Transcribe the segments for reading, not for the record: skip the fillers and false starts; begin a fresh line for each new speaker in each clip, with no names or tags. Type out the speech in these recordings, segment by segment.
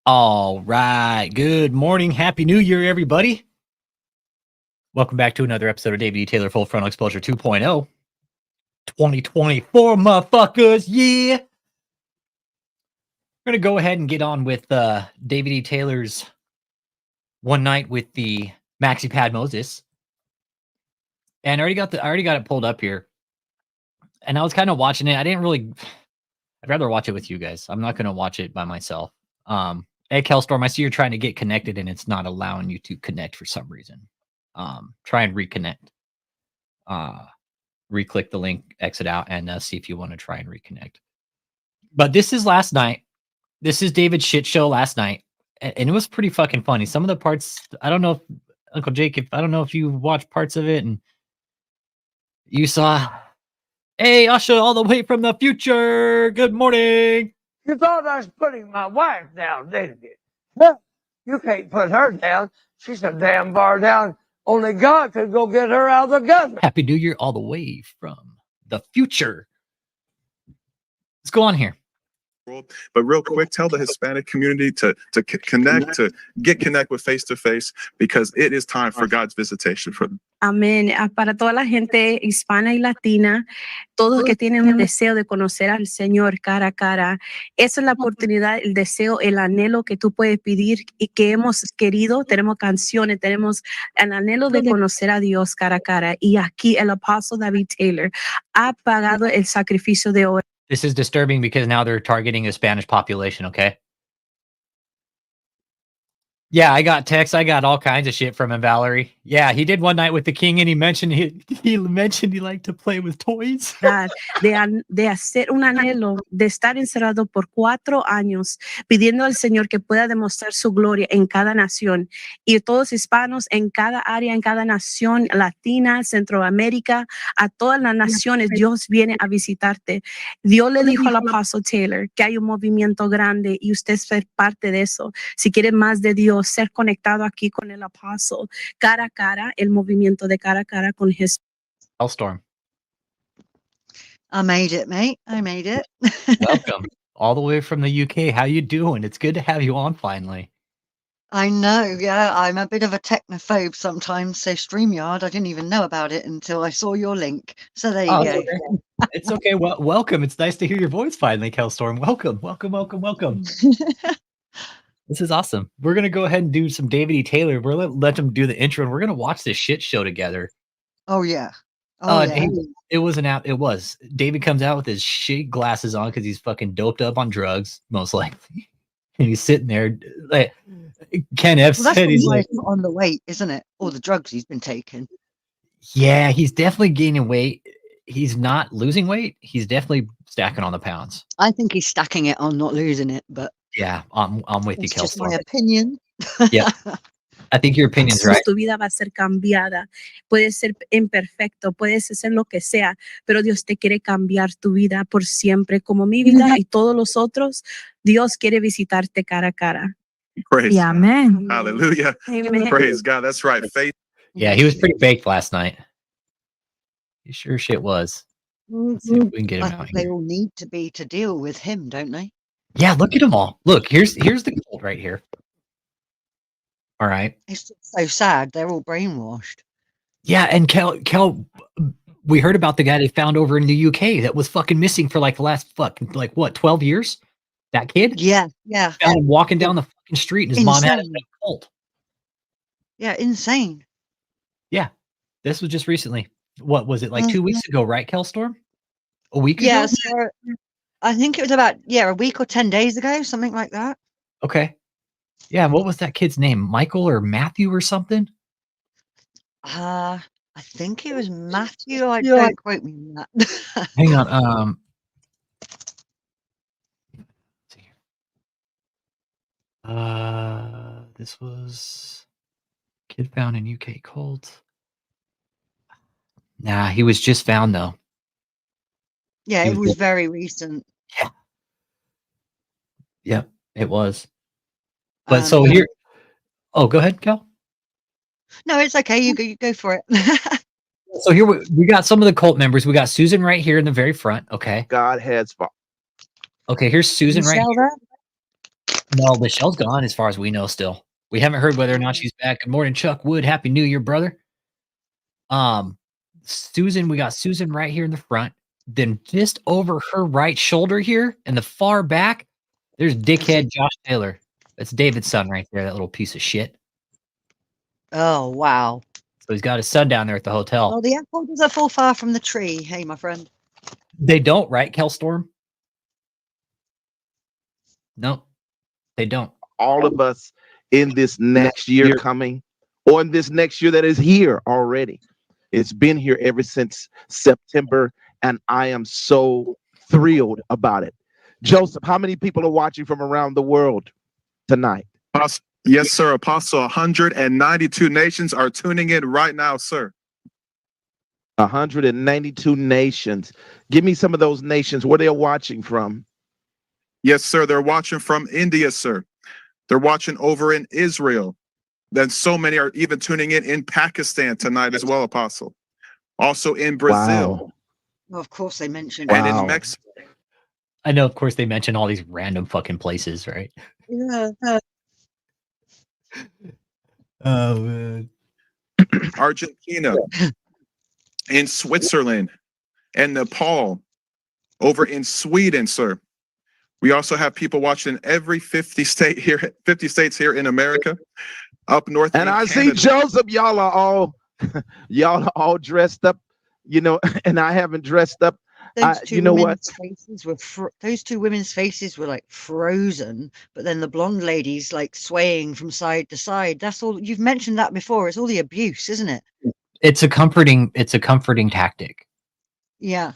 All right. Good morning. Happy New Year, everybody. Welcome back to another episode of David E. Taylor Full Frontal Exposure 2.0. 2024, motherfuckers. Yeah. We're going to go ahead and get on with David E. Taylor's One Night with the Maxi Pad Moses. And I already got it pulled up here. And I was kind of watching it. I'd rather watch it with you guys. I'm not going to watch it by myself. Hey, Kelstorm, I see you're trying to get connected and it's not allowing you to connect for some reason. Try and reconnect. Re-click the link, exit out, and see if you want to try and reconnect. But this is last night. This is David's shit show last night. And it was pretty fucking funny. Some of the parts, I don't know if, Uncle Jake, I don't know if you watched parts of it and you saw, hey, Usha, all the way from the future. Good morning.
You thought I was putting my wife down, didn't you? No, you can't put her down. She's a damn far down. Only God could go get her out of the gutter.
Happy New Year all the way from the future. Let's go on here.
But real quick, tell the Hispanic community to connect with face-to-face, because it is time for God's visitation for them.
Amén. Para toda la gente hispana y latina, todos que tienen un deseo de conocer al Señor cara a cara, esa es la oportunidad, el deseo, el anhelo que tú puedes pedir y que hemos querido. Tenemos canciones, tenemos el anhelo de conocer a Dios cara a cara. Y aquí el apóstol David Taylor ha pagado el sacrificio de hoy.
This is disturbing because now they're targeting the Spanish population, okay? Yeah, I got texts. I got all kinds of shit from him, Valerie. Yeah, he did One Night with the King, and he mentioned he liked to play with toys.
De hacer un anhelo, de estar encerrado por 4 años, pidiendo al Señor que pueda demostrar su gloria en cada nación. Y todos hispanos en cada área, en cada nación, latina, Centroamérica, a todas las naciones, Dios viene a visitarte. Dios le dijo al apóstol Taylor que hay un movimiento grande y usted es parte de eso. Si quiere más de Dios, ser conectado aquí con el apóstol, cara a cara, el movimiento de cara a cara con Jesús.
Hellstorm.
I made it, mate. I made it.
Welcome. All the way from the UK. How you doing? It's good to have you on finally.
I know, yeah. I'm a bit of a technophobe sometimes, so StreamYard, I didn't even know about it until I saw your link. So there you go.
Okay. It's okay. Well, welcome. It's nice to hear your voice finally, Kelstorm. Welcome, welcome, welcome, welcome. This is awesome. We're going to go ahead and do some David E. Taylor. We're going to let him do the intro, and we're going to watch this shit show together.
Oh, yeah. Oh, yeah.
It was an app. It was. David comes out with his shit glasses on because he's fucking doped up on drugs, most likely. And he's sitting there. Like Ken F said, he's like
on the weight, isn't it? All the drugs he's been taking.
Yeah, he's definitely gaining weight. He's not losing weight. He's definitely stacking on the pounds.
I think he's stacking it on, not losing it, but
yeah, I'm with you, Kelstorm.
Just my opinion.
Yeah. I think your opinion's right.
Tu vida va a ser cambiada. Puedes ser imperfecto, puedes hacer lo que sea, pero Dios te quiere cambiar tu vida por siempre, como mi vida y todos los otros. Dios quiere visitarte cara a cara.
Praise.
Yeah, amen.
Hallelujah.
Amen.
Praise God. That's right. Faith.
Yeah, he was pretty baked last night. He sure shit was. Let's see if we can get him out
They
here.
all need to be to deal with him, don't they?
Yeah, look at them all. Look, here's the cult right here. All right.
It's so sad. They're all brainwashed.
Yeah, and Kel, we heard about the guy they found over in the UK that was fucking missing for like the last 12 years? That kid?
Yeah.
Found him walking down the fucking street and his mom had a cult.
Yeah, insane.
Yeah. This was just recently. What was it, like 2 weeks ago, right, Kelstorm? A week ago?
Yeah, so I think it was about, a week or 10 days ago, something like that.
Okay. Yeah, what was that kid's name? Michael or Matthew or something?
I think it was Matthew. Don't quote me on that.
Hang on. Let's see here. This was kid found in UK cult. Nah, he was just found though.
Yeah, it was very recent.
Yeah. Yep, it was. But so here, oh, go ahead, Kel.
No, it's okay. You go for it.
So here we got some of the cult members. We got Susan right here in the very front. Okay.
Godhead spot.
Okay, here's Susan right here. No, Michelle's gone as far as we know still. We haven't heard whether or not she's back. Good morning, Chuck Wood. Happy New Year, brother. Susan, we got Susan right here in the front. Then just over her right shoulder here in the far back, there's dickhead Josh Taylor. That's David's son right there, that little piece of shit.
Oh, wow.
So he's got his son down there at the hotel.
Well, the apple doesn't fall far from the tree. Hey, my friend.
They don't, right, Kelstorm? No, they don't.
All of us in this next year coming, or in this next year that is here already. It's been here ever since September, and I am so thrilled about it. Joseph, how many people are watching from around the world tonight?
Yes, sir. Apostle, 192 nations are tuning in right now, sir.
192 nations. Give me some of those nations where they're watching from.
Yes, sir. They're watching from India, sir. They're watching over in Israel. Then so many are even tuning in Pakistan tonight as well, Apostle. Also in Brazil.
Wow.
Well, of course, they mentioned
And
Wow.
in Mexico.
I know, of course, they mention all these random fucking places, right?
Yeah.
Oh, man.
Argentina, in Switzerland, and Nepal, over in Sweden, sir. We also have people watching every 50 states here in America, up north.
And
in
I see
Canada.
Joseph, y'all are all dressed up, and I haven't dressed up.
Those two
you know what?
women's faces were those two women's faces were like frozen, but then the blonde lady's like swaying from side to side. That's all. You've mentioned that before. It's all the abuse, isn't it?
It's a comforting tactic.
Yeah.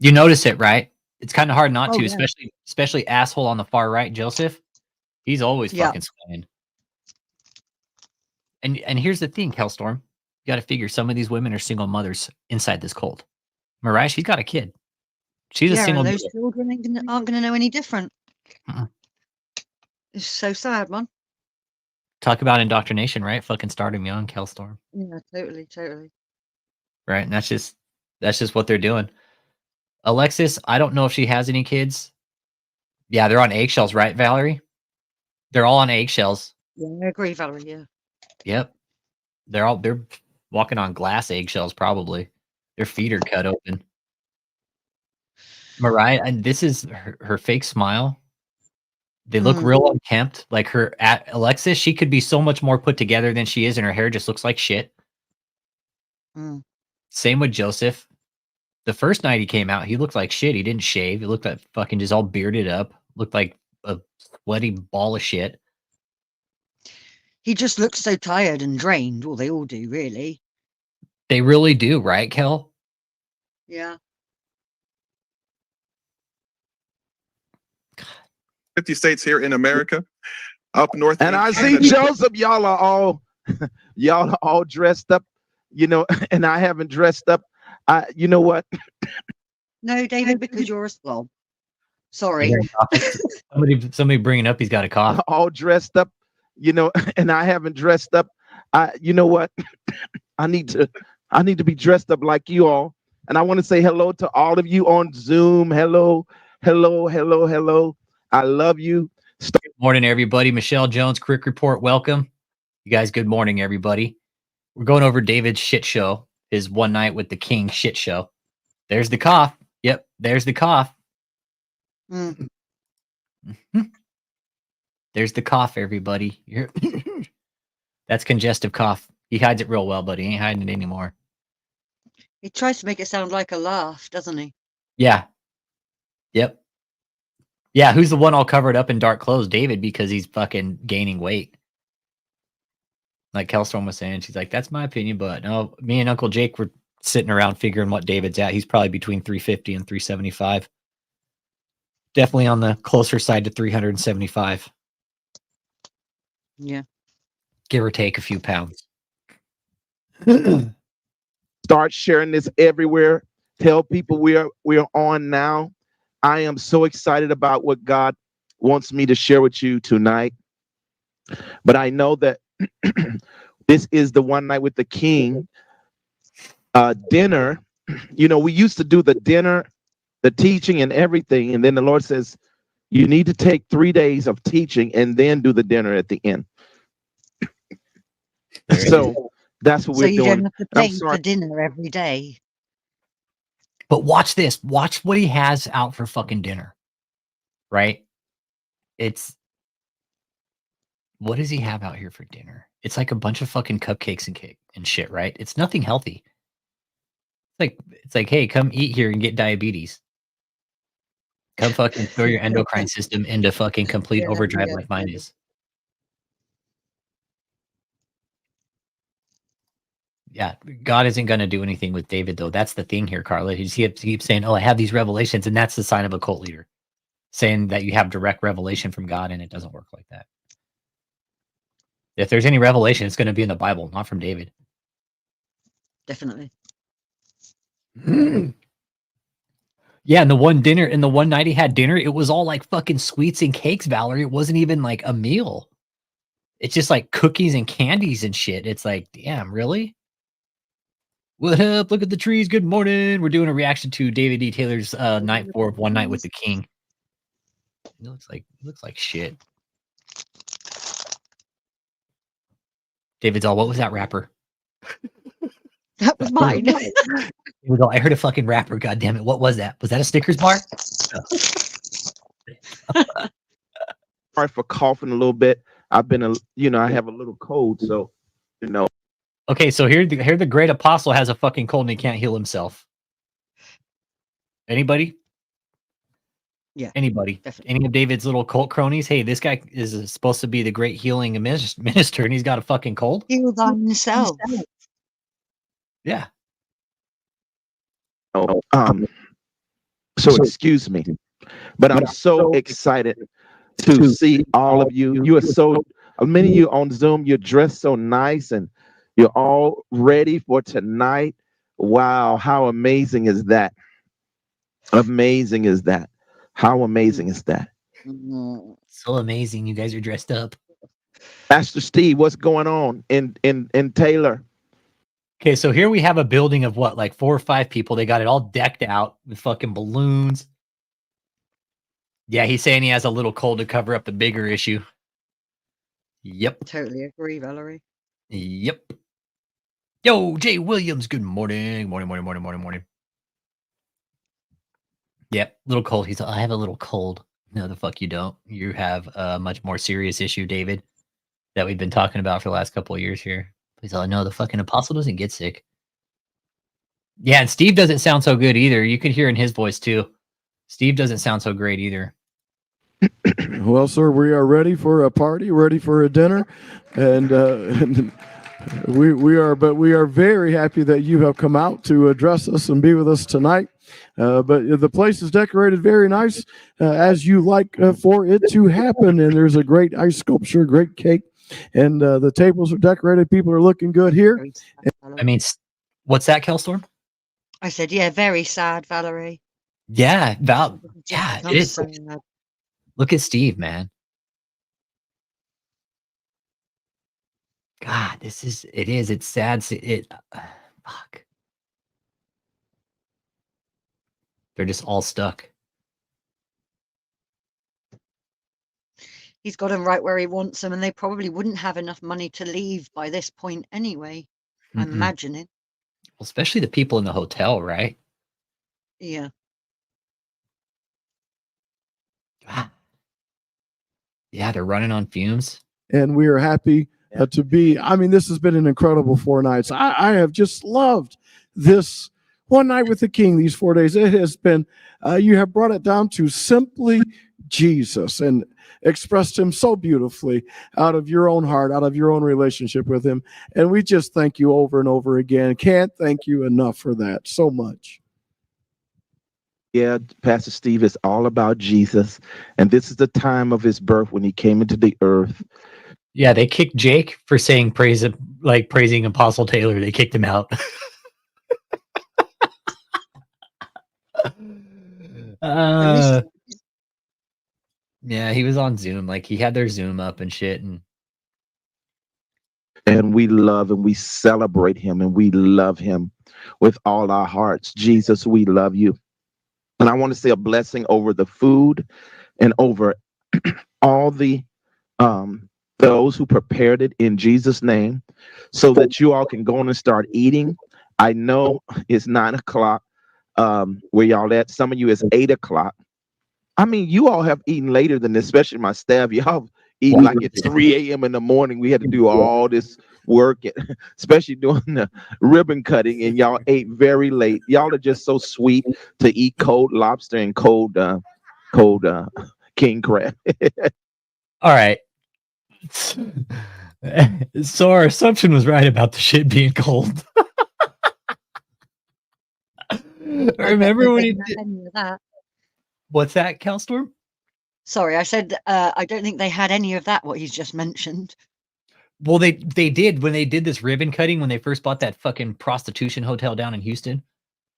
You notice it, right? It's kind of hard not
Oh,
to,
yeah.
especially asshole on the far right, Joseph. He's always
Yeah.
fucking swaying. And here's the thing, Hellstorm. You got to figure some of these women are single mothers inside this cult. Mariah, she's got a kid. She's a
Yeah,
single
and those
mother.
children aren't going to know any different.
Mm-mm.
It's so sad, man.
Talk about indoctrination, right? Fucking start them young, Hellstorm.
Yeah, totally.
Right? And that's just what they're doing. Alexis, I don't know if she has any kids. Yeah, they're on eggshells, right, Valerie? They're all on eggshells.
Yeah, I agree, Valerie. Yeah.
Yep. They're walking on glass eggshells, probably. Their feet are cut open. Mariah, and this is her fake smile. They look real unkempt. Like Alexis, she could be so much more put together than she is, and her hair just looks like shit.
Mm.
Same with Joseph. The first night he came out, he looked like shit. He didn't shave. He looked like fucking just all bearded up. Looked like a sweaty ball of shit.
He just looks so tired and drained. Well, they all do, really.
They really do, right, Kel?
Yeah.
50 states here in America, up north.
And
in
I see
Canada.
Joseph, y'all are all dressed up, and I haven't dressed up. You know what?
No, David, because you're a slob. Sorry.
Somebody bringing up he's got a cough.
All dressed up, and I haven't dressed up. You know what? I need to be dressed up like you all. And I want to say hello to all of you on Zoom. Hello. I love you.
Good morning, everybody. Michelle Jones, Quick Report. Welcome. You guys, good morning, everybody. We're going over David's shit show, his one night with the king shit show. There's the cough. Yep, there's the cough.
Mm.
There's the cough, everybody. That's congestive cough. He hides it real well, but he ain't hiding it anymore.
He tries to make it sound like a laugh, doesn't he?
Yeah. Yep. Yeah, who's the one all covered up in dark clothes? David, because he's fucking gaining weight. Like Kelstorm was saying, she's like, that's my opinion, but no, me and Uncle Jake were sitting around figuring what David's at. He's probably between 350 and 375. Definitely on the closer side to 375.
Yeah.
Give or take a few pounds.
Start sharing this everywhere. Tell people we're on now. I am so excited about what God wants me to share with you tonight. But I know that this is the one night with the king dinner. We used to do the dinner, the teaching and everything. And then the Lord says, You need to take 3 days of teaching and then do the dinner at the end.
There it is.
So that's what
So
we're
you don't
doing.
have to
I'm
pay
sorry.
for dinner every day.
But watch this. Watch what he has out for fucking dinner. Right? It's what does he have out here for dinner? It's like a bunch of fucking cupcakes and cake and shit, right? It's nothing healthy. It's like, hey, come eat here and get diabetes. Come fucking throw your endocrine system into fucking complete
Yeah,
overdrive
yeah,
like mine
yeah.
is. Yeah, God isn't going to do anything with David, though. That's the thing here, Carla. He keeps saying, "Oh, I have these revelations," and that's the sign of a cult leader, saying that you have direct revelation from God, and it doesn't work like that. If there's any revelation, it's going to be in the Bible, not from David.
Definitely.
Yeah, and the one night he had dinner, it was all like fucking sweets and cakes, Valerie. It wasn't even like a meal. It's just like cookies and candies and shit. It's like, damn, really? What up? Look at the trees. Good morning. We're doing a reaction to David D. Taylor's night 4 of One Night with the King. It looks like shit. David's all, what was that rapper?
That was mine.
David's all, I heard a fucking rapper. God damn it. What was that? Was that a Snickers bar?
Sorry for coughing a little bit. I've been I have a little cold, so
Okay, so here the great apostle has a fucking cold and he can't heal himself. Anybody?
Yeah,
Anybody?
definitely.
Any of David's little cult cronies? Hey, this guy is supposed to be the great healing minister, and he's got a fucking cold.
Heal thyself.
Yeah.
so excuse me, but I'm so excited to see all of you. You are so many of you on Zoom. You're dressed so nice, and you're all ready for tonight. Wow, how amazing is that? Amazing is that? How amazing is that?
So amazing. You guys are dressed up.
Pastor Steve, what's going on in Taylor?
Okay, so here we have a building of what, like 4 or 5 people. They got it all decked out with fucking balloons. Yeah, he's saying he has a little cold to cover up the bigger issue. Yep.
Totally agree, Valerie.
Yep. Yo, Jay Williams, good morning. Morning. Yep, little cold. He's like, I have a little cold. No, the fuck you don't. You have a much more serious issue, David, that we've been talking about for the last couple of years here. He's like, no, the fucking apostle doesn't get sick. Yeah, and Steve doesn't sound so good either. You could hear in his voice too. Steve doesn't sound so great either.
Well, sir, we are ready for a party, ready for a dinner, and we are very happy that you have come out to address us and be with us tonight. But the place is decorated very nice, as you like for it to happen. And there's a great ice sculpture, great cake, and the tables are decorated. People are looking good here.
Very sad,
I mean, what's that, Kelstorm?
I said, yeah, very sad, Valerie.
Yeah, Val.
Just
Yeah,
become
it is.
so sad.
Look at Steve, man. God, it is. It's sad. Fuck. They're just all stuck.
He's got him right where he wants them, and they probably wouldn't have enough money to leave by this point anyway. I'm
Mm-mm.
imagining.
Well, especially the people in the hotel, right?
Yeah.
God. Yeah, they're running on fumes.
And we are happy to be. I mean, this has been an incredible 4 nights. I have just loved this One Night with the King. These 4 days, it has been. You have brought it down to simply Jesus and expressed him so beautifully out of your own heart, out of your own relationship with him. And we just thank you over and over again. Can't thank you enough for that so much.
Yeah, Pastor Steve, is all about Jesus. And this is the time of his birth when he came into the earth.
Yeah, they kicked Jake for saying praising Apostle Taylor. They kicked him out. Yeah, he was on Zoom. Like he had their Zoom up and shit.
And we love and we celebrate him and we love him with all our hearts. Jesus, we love you. And I want to say a blessing over the food and over all the those who prepared it in Jesus' name, so that you all can go on and start eating. I know it's 9 o'clock where y'all at. Some of you it's 8 o'clock. I mean, you all have eaten later than this, especially my staff. Y'all eating like at 3 a.m. in the morning. We had to do all this work, especially doing the ribbon cutting, and y'all ate very late. Y'all are just so sweet to eat cold lobster and cold king crab.
All right. So our assumption was right about the shit being cold. Remember when he did,
Any of that?
what's that, Calstorm?
Sorry, I said I don't think they had any of that. What he's just mentioned.
Well, they did when they did this ribbon cutting when they first bought that fucking prostitution hotel down in Houston.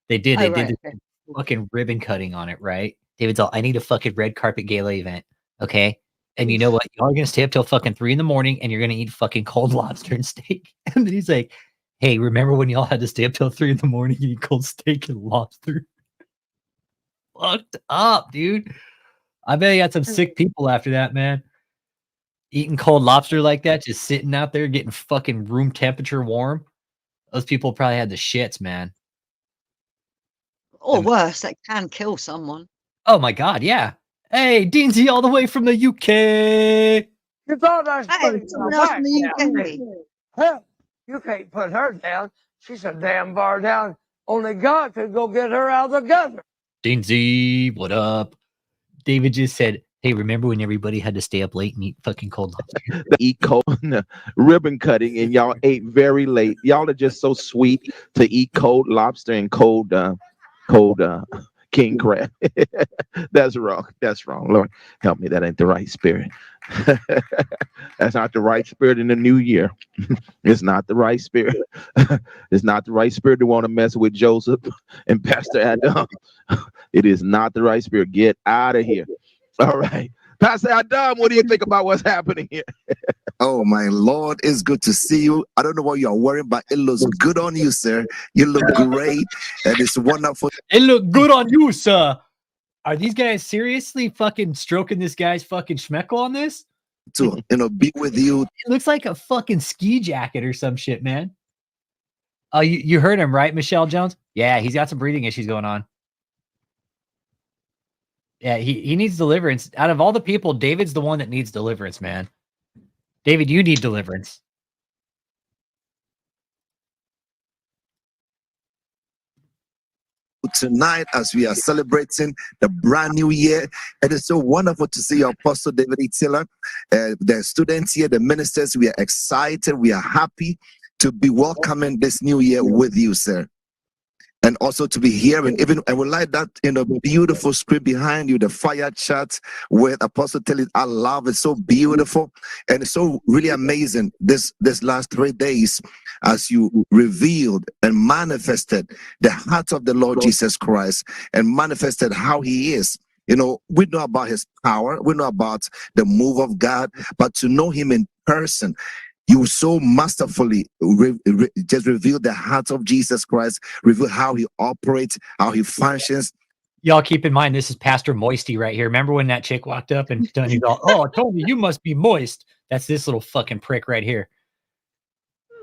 They did.
Oh,
They
right,
did
okay.
this fucking ribbon cutting on it, right? David's all, I need a fucking red carpet gala event, okay? And you know what? Y'all are gonna stay up till fucking 3 in the morning, and you're gonna eat fucking cold lobster and steak. And then he's like, "Hey, remember when y'all had to stay up till 3 in the morning and eat cold steak and lobster?" Fucked up, dude. I bet he had some sick people after that, man. Eating cold lobster like that, just sitting out there getting fucking room temperature warm. Those people probably had the shits, man.
Or
And-
worse, that can kill someone.
Oh my god, yeah. Hey, Deansy all the way from the UK.
You thought I was
Hey,
putting my
someone else from
wife
the
down,
UK.
didn't you? Hell, you can't put her down. She's a damn far down. Only God could go get her out of the gutter.
Deansy, what up? David just said, hey, remember when everybody had to stay up late and eat fucking cold lobster?
Eat cold ribbon cutting, and y'all ate very late. Y'all are just so sweet to eat cold lobster and cold king crab. That's wrong. That's wrong. Lord, help me. That ain't the right spirit. That's not the right spirit in the new year. It's not the right spirit. It's not the right spirit to want to mess with Joseph and Pastor Adam. It is not the right spirit. Get out of here. All right. Pastor Adam, what do you think about what's happening here?
Oh, my Lord, it's good to see you. I don't know what you're wearing, but it looks good on you, sir. You look great, and it's wonderful
It looked good on you, sir. Are these guys seriously fucking stroking this guy's fucking schmeckle on this?
to, be with you.
It looks like a fucking ski jacket or some shit, man. Oh, you heard him, right, Michelle Jones? Yeah, he's got some breathing issues going on. Yeah, he needs deliverance. Out of all the people, David's the one that needs deliverance, man. David, you need deliverance.
Tonight, as we are celebrating the brand new year, it is so wonderful to see your Apostle David E. Taylor, the students here, the ministers. We are excited, we are happy to be welcoming this new year with you, sir. And also to be hearing, even I would like that beautiful script behind you, the fire chat with Apostle Taylor. I love it, so beautiful, and it's so really amazing this last 3 days as you revealed and manifested the heart of the Lord Jesus Christ and manifested how he is. We know about his power, we know about the move of God, but to know him in person, you so masterfully just reveal the heart of Jesus Christ, reveal how he operates, how he functions.
Y'all keep in mind, this is Pastor Moisty right here. Remember when that chick walked up and Tony go, oh, Tony, you must be moist. That's this little fucking prick right here.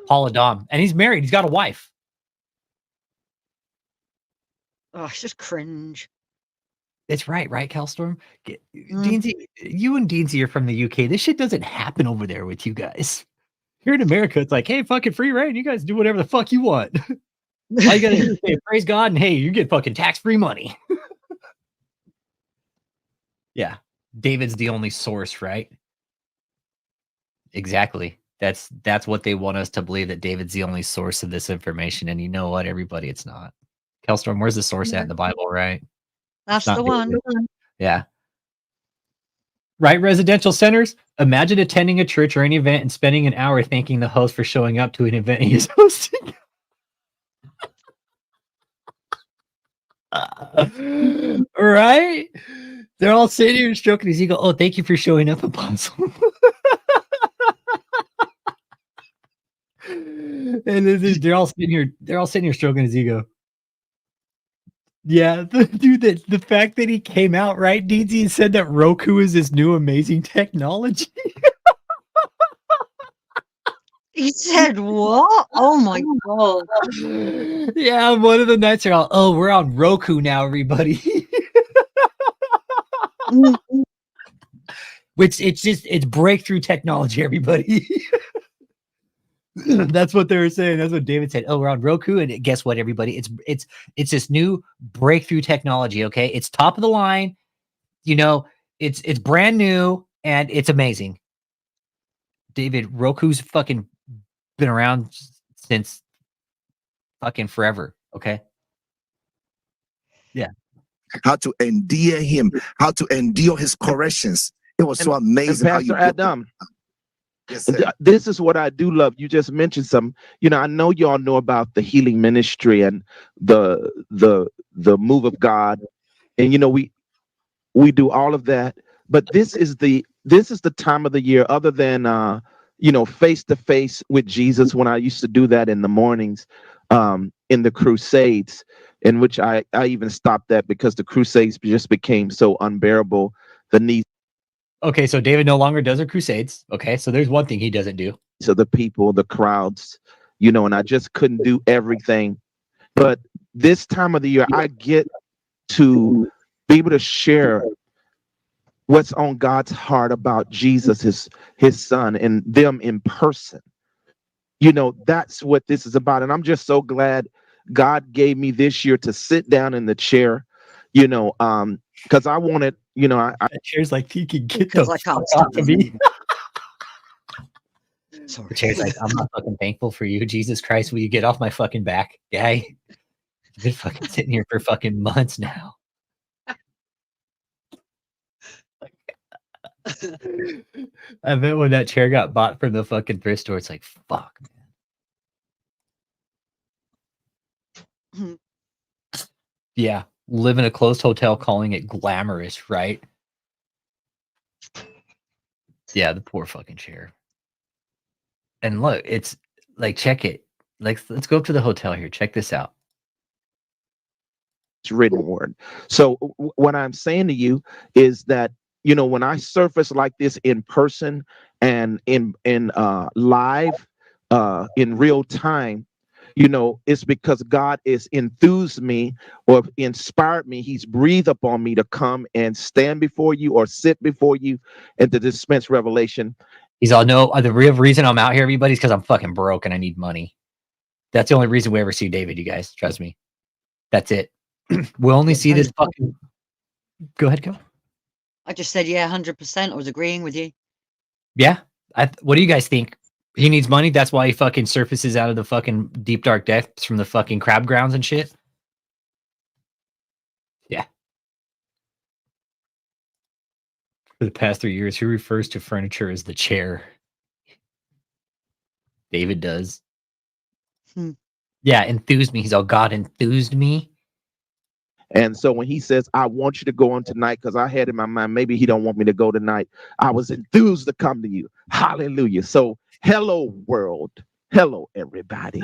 Paul Adam. And he's married. He's got a wife.
Oh, it's just cringe.
It's right, Calstorm? Deansy, you and Deansy are from the UK. This shit doesn't happen over there with you guys. Here in America, it's like, hey, fucking free reign. You guys do whatever the fuck you want. All you gotta do is say, praise God, and hey, you get fucking tax-free money. Yeah. David's the only source, right? Exactly. That's what they want us to believe, that David's the only source of this information. And you know what, everybody, it's not. Kelstorm, where's the source at in the Bible, right?
That's
Not
the one.
Yeah. Right, residential centers? Imagine attending a church or any event and spending an hour thanking the host for showing up to an event he is hosting. Right? They're all sitting here stroking his ego. Oh, thank you for showing up, Apostle. And they're all sitting here stroking his ego. Yeah, dude, the fact that he came out, right, DZ, and said that Roku is this new amazing technology.
He said what? Oh my god.
Yeah, one of the nights they're all, oh, we're on Roku now, everybody.
Mm,
Which it's breakthrough technology, everybody. That's what they were saying. That's what David said. Oh, we're on Roku, and guess what, everybody? It's this new breakthrough technology. Okay, it's top of the line. You know, it's brand new and it's amazing. David, Roku's fucking been around since fucking forever. Okay.
How to endear him, how to endure his corrections. It was so
And
amazing how you
Pastor
put that.
Adam,
Yes, sir.
this is what I do love. You just mentioned some, I know y'all know about the healing ministry and the move of God. And we do all of that. But this is the time of the year, other than face to face with Jesus, when I used to do that in the mornings, in the crusades, in which I even stopped that because the crusades just became so unbearable. The needs
Okay, so David no longer does the crusades. Okay, so there's one thing he doesn't do.
of the people, the crowds, and I just couldn't do everything. But this time of the year, I get to be able to share what's on God's heart about Jesus, his son, and them in person. That's what this is about. And I'm just so glad God gave me this year to sit down in the chair, because I wanted,
That chair's like, he can get the
because I can't
fuck off of me. The
Sorry.
chair's like, I'm not fucking thankful for you. Jesus Christ, will you get off my fucking back, guy? You've been fucking sitting here for fucking months now. I bet when that chair got bought from the fucking thrift store, it's like, fuck, man. Yeah, live in a closed hotel, calling it glamorous, right? Yeah, the poor fucking chair. And look, it's like, check it. Like, let's go up to the hotel here. Check this out.
written word. So what I'm saying to you is that when I surface like this in person and in live, in real time, it's because God is enthused me or inspired me. He's breathed upon me to come and stand before you or sit before you and to dispense revelation.
He's all, no, the real reason I'm out here, everybody, is because I'm fucking broke and I need money. That's the only reason we ever see David, you guys. Trust me. That's it. We'll only see this fucking... Go ahead, go.
I just said, yeah, 100%. I was agreeing with you.
Yeah. What do you guys think? He needs money. That's why he fucking surfaces out of the fucking deep dark depths from the fucking crab grounds and shit. Yeah. For the past 3 years, who refers to furniture as the chair? David does. Yeah, enthused me. He's all, God enthused me.
And so when he says, I want you to go on tonight, because I had in my mind, maybe he don't want me to go tonight. I was enthused to come to you. Hallelujah. So hello, world. Hello, everybody.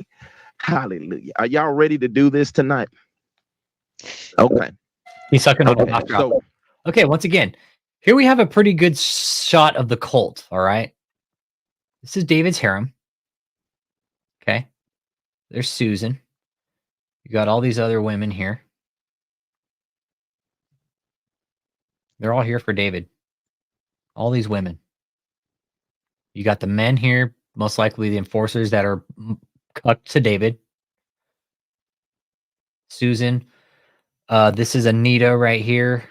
Hallelujah. Are y'all ready to do this tonight? Okay.
He's sucking on
Okay.
the so, okay, once again, here we have a pretty good shot of the cult, all right? This is David's harem. Okay. There's Susan. You got all these other women here. They're all here for David. All these women. You got the men here, most likely the enforcers that are cucked to David. Susan. This is Anita right here.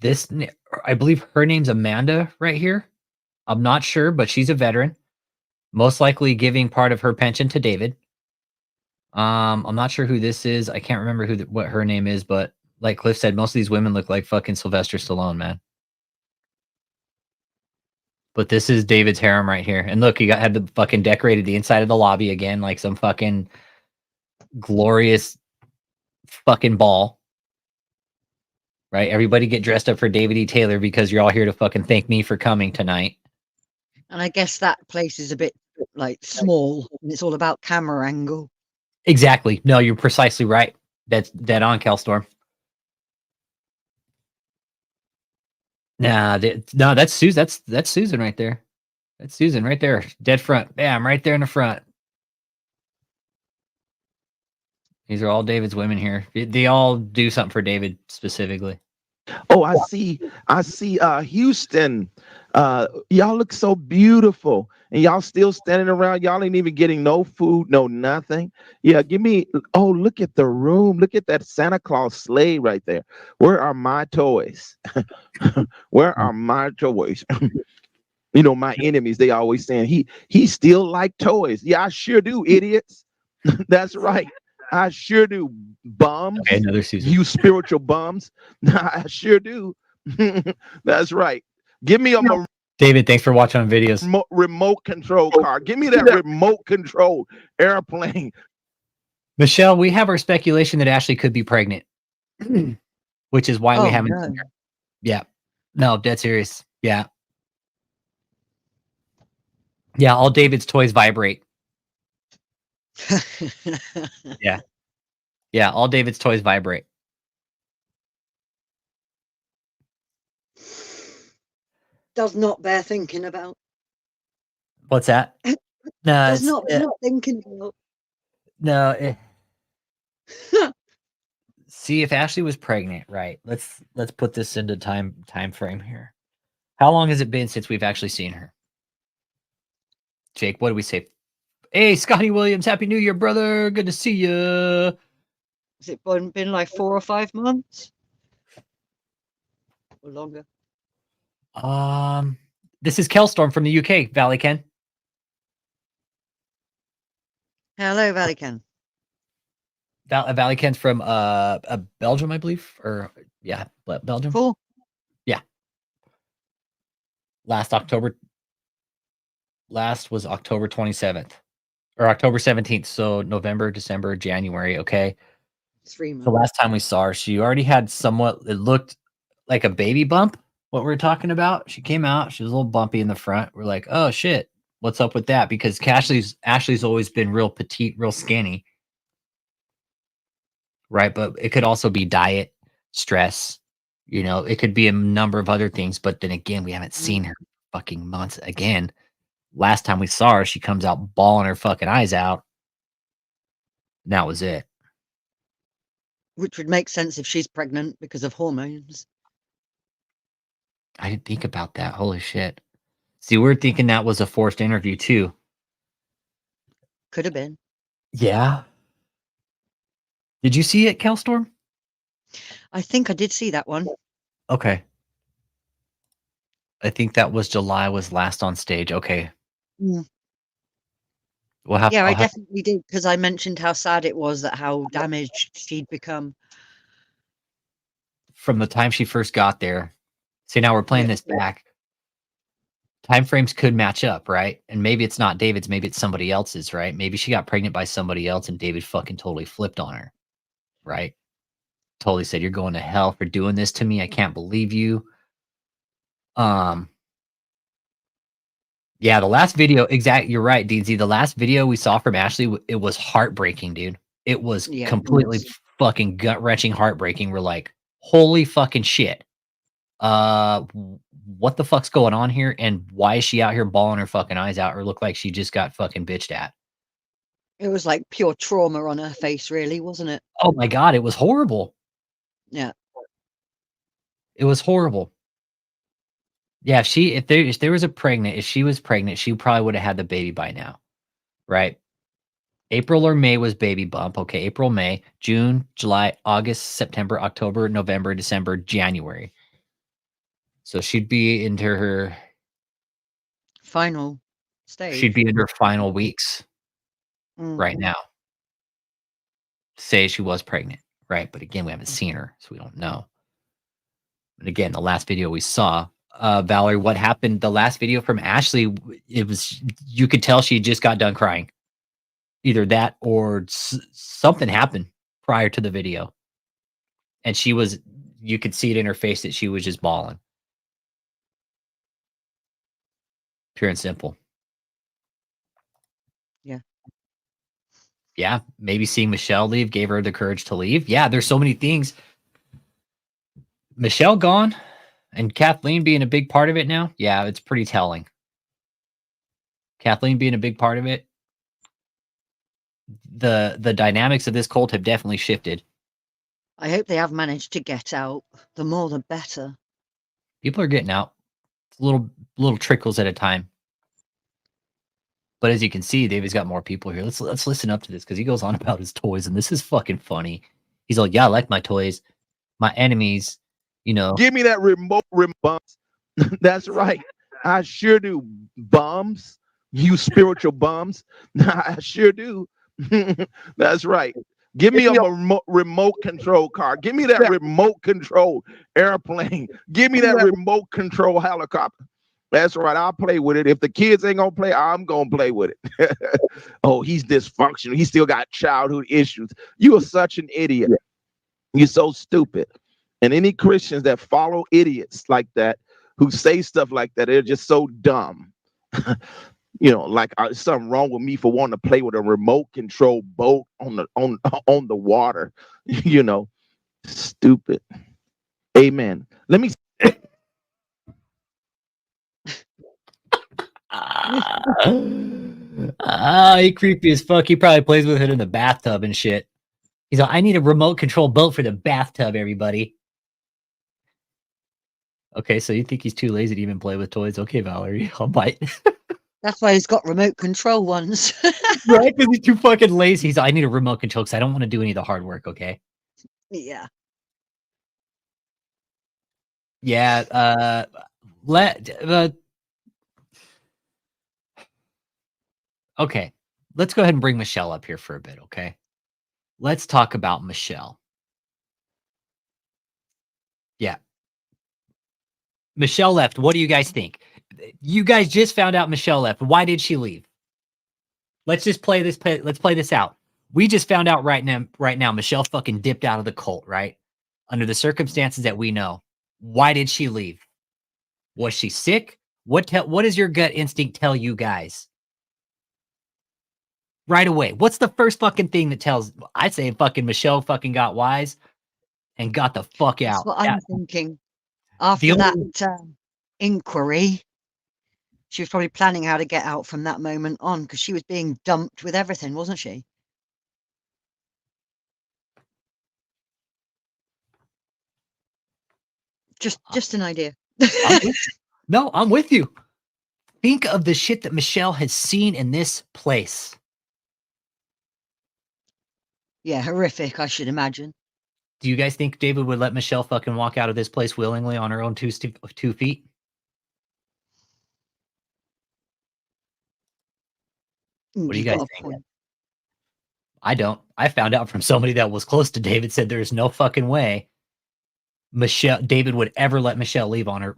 This, I believe her name's Amanda right here. I'm not sure, but she's a veteran. Most likely giving part of her pension to David. I'm not sure who this is. I can't remember what her name is, but like Cliff said, most of these women look like fucking Sylvester Stallone, man. But this is David's harem right here. And look, had the fucking decorated the inside of the lobby again, like some fucking glorious fucking ball. Right? Everybody get dressed up for David E. Taylor because you're all here to fucking thank me for coming tonight.
And I guess that place is a bit like small and it's all about camera angle.
Exactly. No, you're precisely right. That's dead on, Kelstorm. Nah, no, that's Susan. That's Susan right there. That's Susan right there, dead front. Bam, right there in the front. These are all David's women here. They all do something for David specifically.
Oh, I see. Houston. Y'all look so beautiful. And y'all still standing around. Y'all ain't even getting no food, no nothing. Yeah, give me. Oh, look at the room. Look at that Santa Claus sleigh right there. Where are my toys? Where are my toys? You know, my enemies, they always saying he still like toys. Yeah, I sure do, idiots. That's right. I sure do, bums.
Okay, another Susan.
You spiritual bums. I sure do. That's right. Give me a
David, thanks for watching on videos.
remote control car. Give me that remote control airplane.
Michelle, we have our speculation that Ashley could be pregnant, which is why we
Oh,
haven't.
no.
Seen her. Yeah. No, dead serious. Yeah. Yeah. All David's toys vibrate. Yeah. Yeah. All David's toys vibrate.
Does not bear thinking about.
What's that? No,
Does not bear thinking about.
no. See, if Ashley was pregnant, right? Let's put this into time frame here. How long has it been since we've actually seen her? Jake, what do we say? Hey, Scotty Williams, Happy New Year, brother. Good to see you.
Has it been like 4 or 5 months? Or longer?
This is Kelstorm from the UK, Valley Ken.
Hello, Valley Ken.
Valley Ken's from Belgium, I believe, or yeah, Belgium.
Cool.
Yeah. Last was October 27th or October 17th. So November, December, January. Okay.
3 months.
The last time we saw her, she already had somewhat, it looked like a baby bump. What we're talking about. She came out, she was a little bumpy in the front. We're like, oh shit, what's up with that? Because Ashley's always been real petite, real skinny. Right. But it could also be diet, stress, it could be a number of other things. But then again, we haven't seen her fucking months again. Last time we saw her, she comes out bawling her fucking eyes out. And that was it.
Which would make sense if she's pregnant because of hormones.
I didn't think about that. Holy shit. See, we're thinking that was a forced interview too.
Could have been.
Yeah. Did you see it, Kelstorm?
I think I did see that one.
Okay. I think that was July was last on stage. Okay.
Mm.
We'll have
Yeah, I definitely did, because I mentioned how sad it was that how damaged she'd become.
From the time she first got there. See, now we're playing this back. Time frames could match up, right? And maybe it's not David's, maybe it's somebody else's, right? Maybe she got pregnant by somebody else and David fucking totally flipped on her, right? Totally said, "You're going to hell for doing this to me. I can't believe you." Yeah, the last video, you're right, DZ. The last video we saw from Ashley, it was heartbreaking, dude. It was completely fucking gut-wrenching heartbreaking. We're like, holy fucking shit. What the fuck's going on here? And why is she out here bawling her fucking eyes out or look like she just got fucking bitched at?
It was like pure trauma on her face, really, wasn't it?
Oh my God, it was horrible.
Yeah.
It was horrible. Yeah, if she was pregnant, she probably would have had the baby by now. Right? April or May was baby bump. Okay, April, May, June, July, August, September, October, November, December, January. So she'd be into her
final stage.
She'd be in her final weeks right now. Say she was pregnant, right? But again, we haven't seen her, so we don't know. But again, the last video we saw, Valerie, what happened? The last video from Ashley, you could tell she just got done crying. Either that or something happened prior to the video. And you could see it in her face that she was just bawling. Pure and simple.
Yeah.
Yeah. Maybe seeing Michelle leave gave her the courage to leave. Yeah. There's so many things. Michelle gone. And Kathleen being a big part of it now, yeah, it's pretty telling. Kathleen being a big part of it, the dynamics of this cult have definitely shifted.
I hope they have managed to get out. The more, the better.
People are getting out, little trickles at a time. But as you can see, David's got more people here. Let's listen up to this because he goes on about his toys, and this is fucking funny. He's like, "Yeah, I like my toys. My enemies, you know."
Give me that remote bums. That's right. I sure do, bums. You spiritual bums. I sure do. That's right. Give me a remote control car. Give me that remote control airplane. Give me that remote control helicopter. That's right. I'll play with it. If the kids ain't gonna play, I'm gonna play with it. Oh, he's dysfunctional. He still got childhood issues. You are such an idiot. You're so stupid. And any Christians that follow idiots like that, who say stuff like that, they're just so dumb. You know, like something wrong with me for wanting to play with a remote control boat on the water. You know, stupid. Amen. Let me.
He creepy as fuck. He probably plays with it in the bathtub and shit. He's like, I need a remote control boat for the bathtub, everybody. Okay, so you think he's too lazy to even play with toys? Okay, Valerie, I'll bite.
That's why he's got remote control ones.
Right? Because he's too fucking lazy. He's like, I need a remote control because I don't want to do any of the hard work, okay?
Yeah.
Yeah, okay, let's go ahead and bring Michelle up here for a bit, okay? Let's talk about Michelle. Yeah. Michelle left. What do you guys think? You guys just found out Michelle left. Why did she leave? Let's just play this. Let's play this out. We just found out right now, Michelle fucking dipped out of the cult, right? Under the circumstances that we know. Why did she leave? Was she sick? What does your gut instinct tell you guys? Right away. What's the first fucking thing that tells? I'd say fucking Michelle fucking got wise and got the fuck out.
That's what I'm thinking. After that inquiry, she was probably planning how to get out from that moment on because she was being dumped with everything, wasn't she? Just an idea.
No, I'm with you. Think of the shit that Michelle has seen in this place.
Yeah, horrific, I should imagine.
Do you guys think David would let Michelle fucking walk out of this place willingly on her own 2 feet? What do you guys think? I don't. I found out from somebody that was close to David, said there's no fucking way David would ever let Michelle leave on her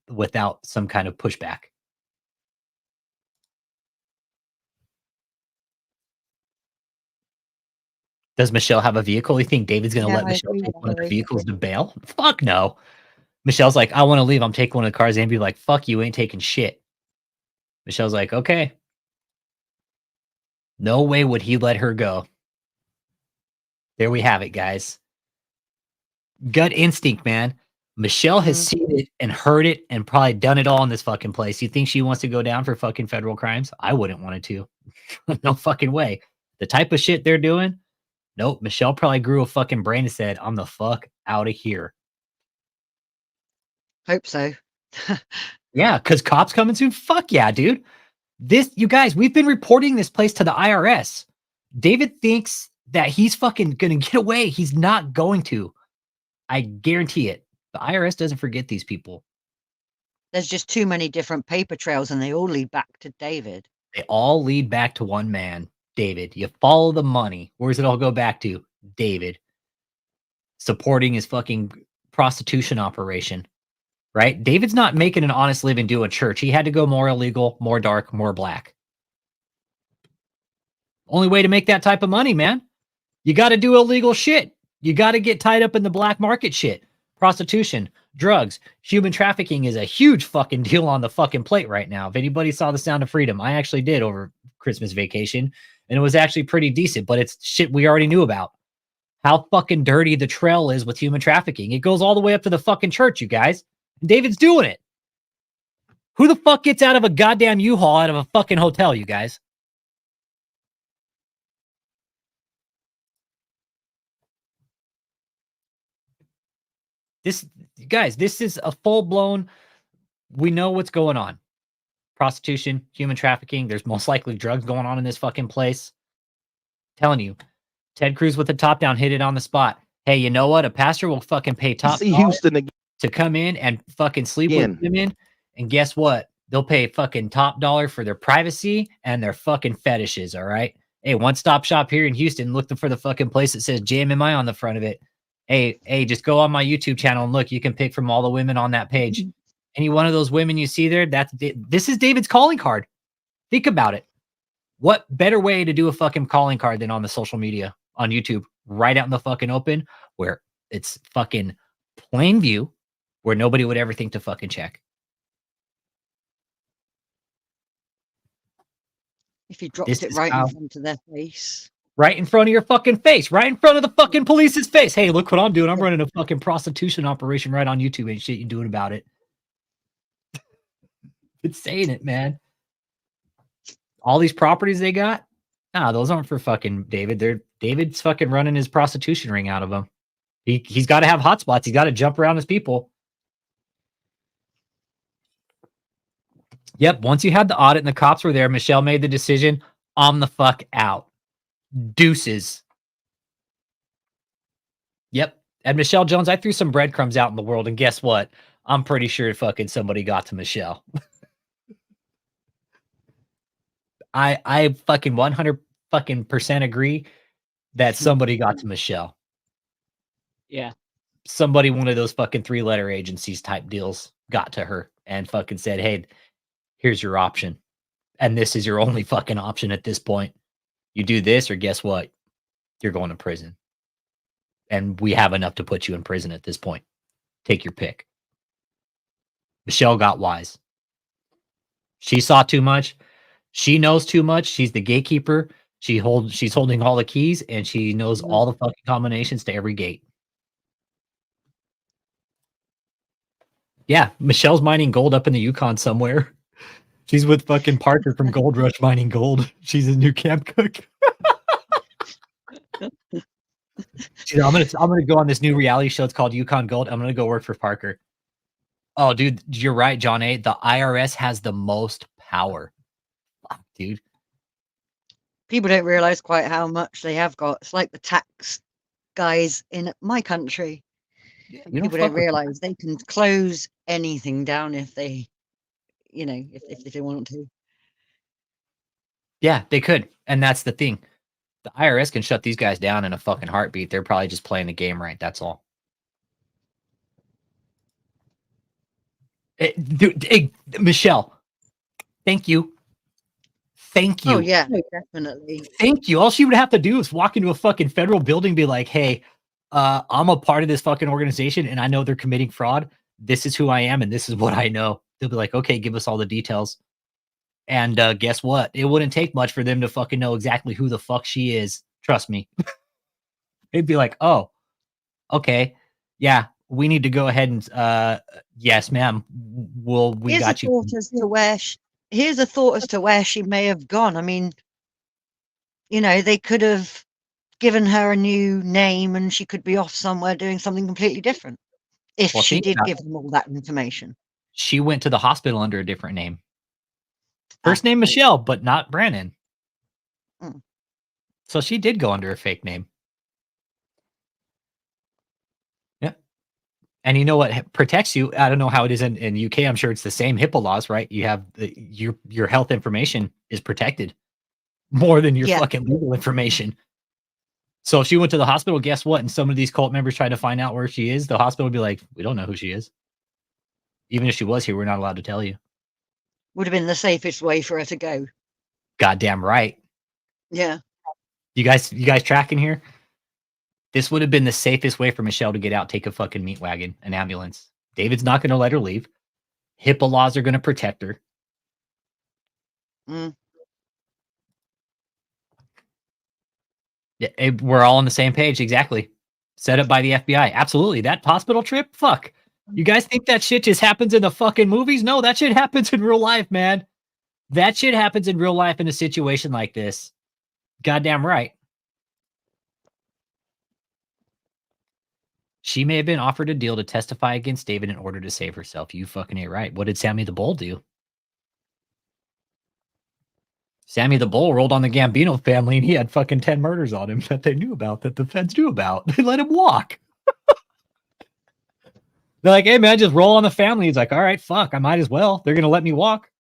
without some kind of pushback. Does Michelle have a vehicle? You think David's going to let Michelle take one of the vehicles to bail? Fuck no. Michelle's like, I want to leave. I'm taking one of the cars. And be like, fuck you, ain't taking shit. Michelle's like, okay. No way would he let her go. There we have it, guys. Gut instinct, man. Michelle has seen it and heard it and probably done it all in this fucking place. You think she wants to go down for fucking federal crimes? I wouldn't want it to. No fucking way. The type of shit they're doing? Nope. Michelle probably grew a fucking brain and said, I'm the fuck out of here.
Hope so.
Yeah, because cops coming soon? Fuck yeah, dude. You guys, we've been reporting this place to the IRS. David thinks that he's fucking gonna get away. He's not going to. I guarantee it. The IRS doesn't forget these people.
There's just too many different paper trails and they all lead back to David.
They all lead back to one man, David. You follow the money. Where does it all go back to? David. Supporting his fucking prostitution operation. Right? David's not making an honest living doing church. He had to go more illegal, more dark, more black. Only way to make that type of money, man. You got to do illegal shit. You got to get tied up in the black market shit. Prostitution, drugs, human trafficking is a huge fucking deal on the fucking plate right now. If anybody saw The Sound of Freedom, I actually did over Christmas vacation, and it was actually pretty decent, but it's shit we already knew about. How fucking dirty the trail is with human trafficking. It goes all the way up to the fucking church, you guys. David's doing it. Who the fuck gets out of a goddamn U-Haul out of a fucking hotel, you guys? This, guys, this is a full-blown, we know what's going on. Prostitution, human trafficking. There's most likely drugs going on in this fucking place. Telling you, Ted Cruz with the top down hit it on the spot. Hey, you know what? A pastor will fucking pay top
See
dollar
Houston again.
to come in and fucking sleep
Again.
with women. And guess what? They'll pay fucking top dollar for their privacy and their fucking fetishes, all right? Hey, one-stop shop here in Houston, looking for the fucking place that says JMMI on the front of it. Hey, just go on my YouTube channel and look. You can pick from all the women on that page. Any one of those women you see there, this is David's calling card. Think about it. What better way to do a fucking calling card than on the social media, on YouTube, right out in the fucking open, where it's fucking plain view, where nobody would ever think to fucking check.
If he dropped
This
it
is
right
how-
in front of their face.
Right in front of your fucking face, right in front of the fucking police's face. Hey, look what I'm doing. I'm running a fucking prostitution operation right on YouTube. Ain't shit you doing about it. It's saying it, man. All these properties they got, nah, those aren't for fucking David. David's fucking running his prostitution ring out of them. He's got to have hotspots. He's got to jump around his people. Yep. Once you had the audit and the cops were there, Michelle made the decision. I'm the fuck out. Deuces. Yep. And Michelle Jones, I threw some breadcrumbs out in the world, and guess what? I'm pretty sure fucking somebody got to Michelle. I fucking 100 fucking percent agree that somebody got to Michelle.
Yeah.
Somebody, one of those fucking 3-letter agencies type deals, got to her and fucking said, hey, here's your option. And this is your only fucking option at this point. You do this, or guess what? You're going to prison. And we have enough to put you in prison at this point. Take your pick. Michelle got wise. She saw too much. She knows too much. She's the gatekeeper. She's holding all the keys, and she knows all the fucking combinations to every gate. Yeah, Michelle's mining gold up in the Yukon somewhere. She's with fucking Parker from Gold Rush mining gold. She's his new camp cook. I'm gonna go on this new reality show. It's called Yukon Gold. I'm gonna go work for Parker. Oh, dude, you're right, John A. The IRS has the most power. Fuck, dude.
People don't realize quite how much they have got. It's like the tax guys in my country.
Yeah,
People don't realize they can close anything down if they, if they want to.
Yeah, they could. And that's the thing. The IRS can shut these guys down in a fucking heartbeat. They're probably just playing the game right. That's all. Dude, Michelle, thank you. Thank you.
Oh, yeah, definitely.
Thank you. All she would have to do is walk into a fucking federal building and be like, hey, I'm a part of this fucking organization and I know they're committing fraud. This is who I am and this is what I know. They'll be like, okay, give us all the details. And guess what? It wouldn't take much for them to fucking know exactly who the fuck she is. Trust me. They'd be like, oh, okay. Yeah, we need to go ahead and yes, ma'am. We got you.
Here's a thought as to where she may have gone. I mean, they could have given her a new name and she could be off somewhere doing something completely different if she did give them all that information.
She went to the hospital under a different name. First name Michelle, but not Brandon. So she did go under a fake name. Yeah. And you know what protects you? I don't know how it is in UK. I'm sure it's the same HIPAA laws, right? You have your health information is protected more than your fucking legal information. So if she went to the hospital, guess what? And some of these cult members try to find out where she is. The hospital would be like, we don't know who she is. Even if she was here, we're not allowed to tell you.
Would have been the safest way for her to go.
Goddamn right.
Yeah.
You guys tracking here? This would have been the safest way for Michelle to get out, take a fucking meat wagon, an ambulance. David's not going to let her leave. HIPAA laws are going to protect her. Yeah, we're all on the same page. Exactly. Set up by the FBI. Absolutely. That hospital trip? Fuck. You guys think that shit just happens in the fucking movies? No, that shit happens in real life, man. That shit happens in real life in a situation like this. Goddamn right. She may have been offered a deal to testify against David in order to save herself. You fucking ain't right. What did Sammy the Bull do? Sammy the Bull rolled on the Gambino family and he had fucking 10 murders on him that they knew about, that the feds knew about. They let him walk. They're like, hey, man, just roll on the family. He's like, all right, fuck, I might as well. They're going to let me walk.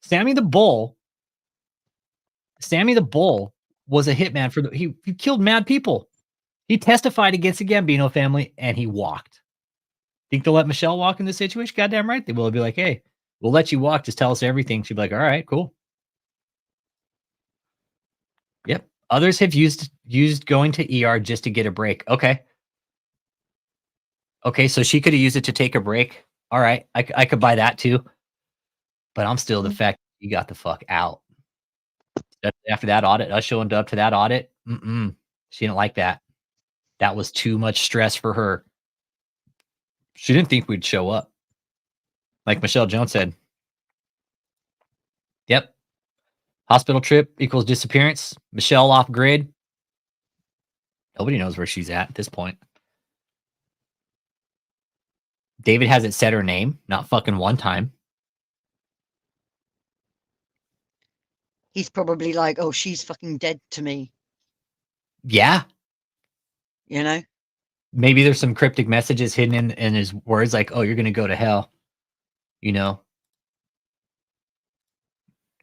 Sammy the Bull was a hitman for he killed mad people. He testified against the Gambino family and he walked. Think they'll let Michelle walk in this situation? Goddamn right they will. Be like, hey, we'll let you walk. Just tell us everything. She'd be like, all right, cool. Yep. Others have used going to ER just to get a break. Okay. Okay, so she could have used it to take a break. All right, I could buy that too. But I'm still the fact you got the fuck out. After that audit, us showing up to that audit, she didn't like that. That was too much stress for her. She didn't think we'd show up. Like Michelle Jones said. Yep. Hospital trip equals disappearance. Michelle off grid. Nobody knows where she's at this point. David hasn't said her name, not fucking one time.
He's probably like, oh, she's fucking dead to me.
Yeah.
You know?
Maybe there's some cryptic messages hidden in his words, like, oh, you're going to go to hell. You know?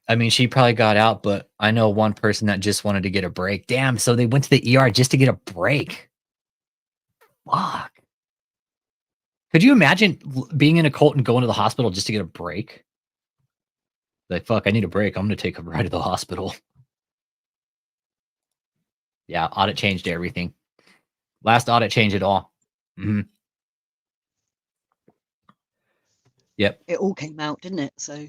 I mean, she probably got out, but I know one person that just wanted to get a break. Damn, so they went to the ER just to get a break. Fuck. Could you imagine being in a cult and going to the hospital just to get a break? Like, fuck, I need a break. I'm going to take a ride to the hospital. Yeah, audit changed everything. Last audit changed it all. Yep.
It all came out, didn't it? So.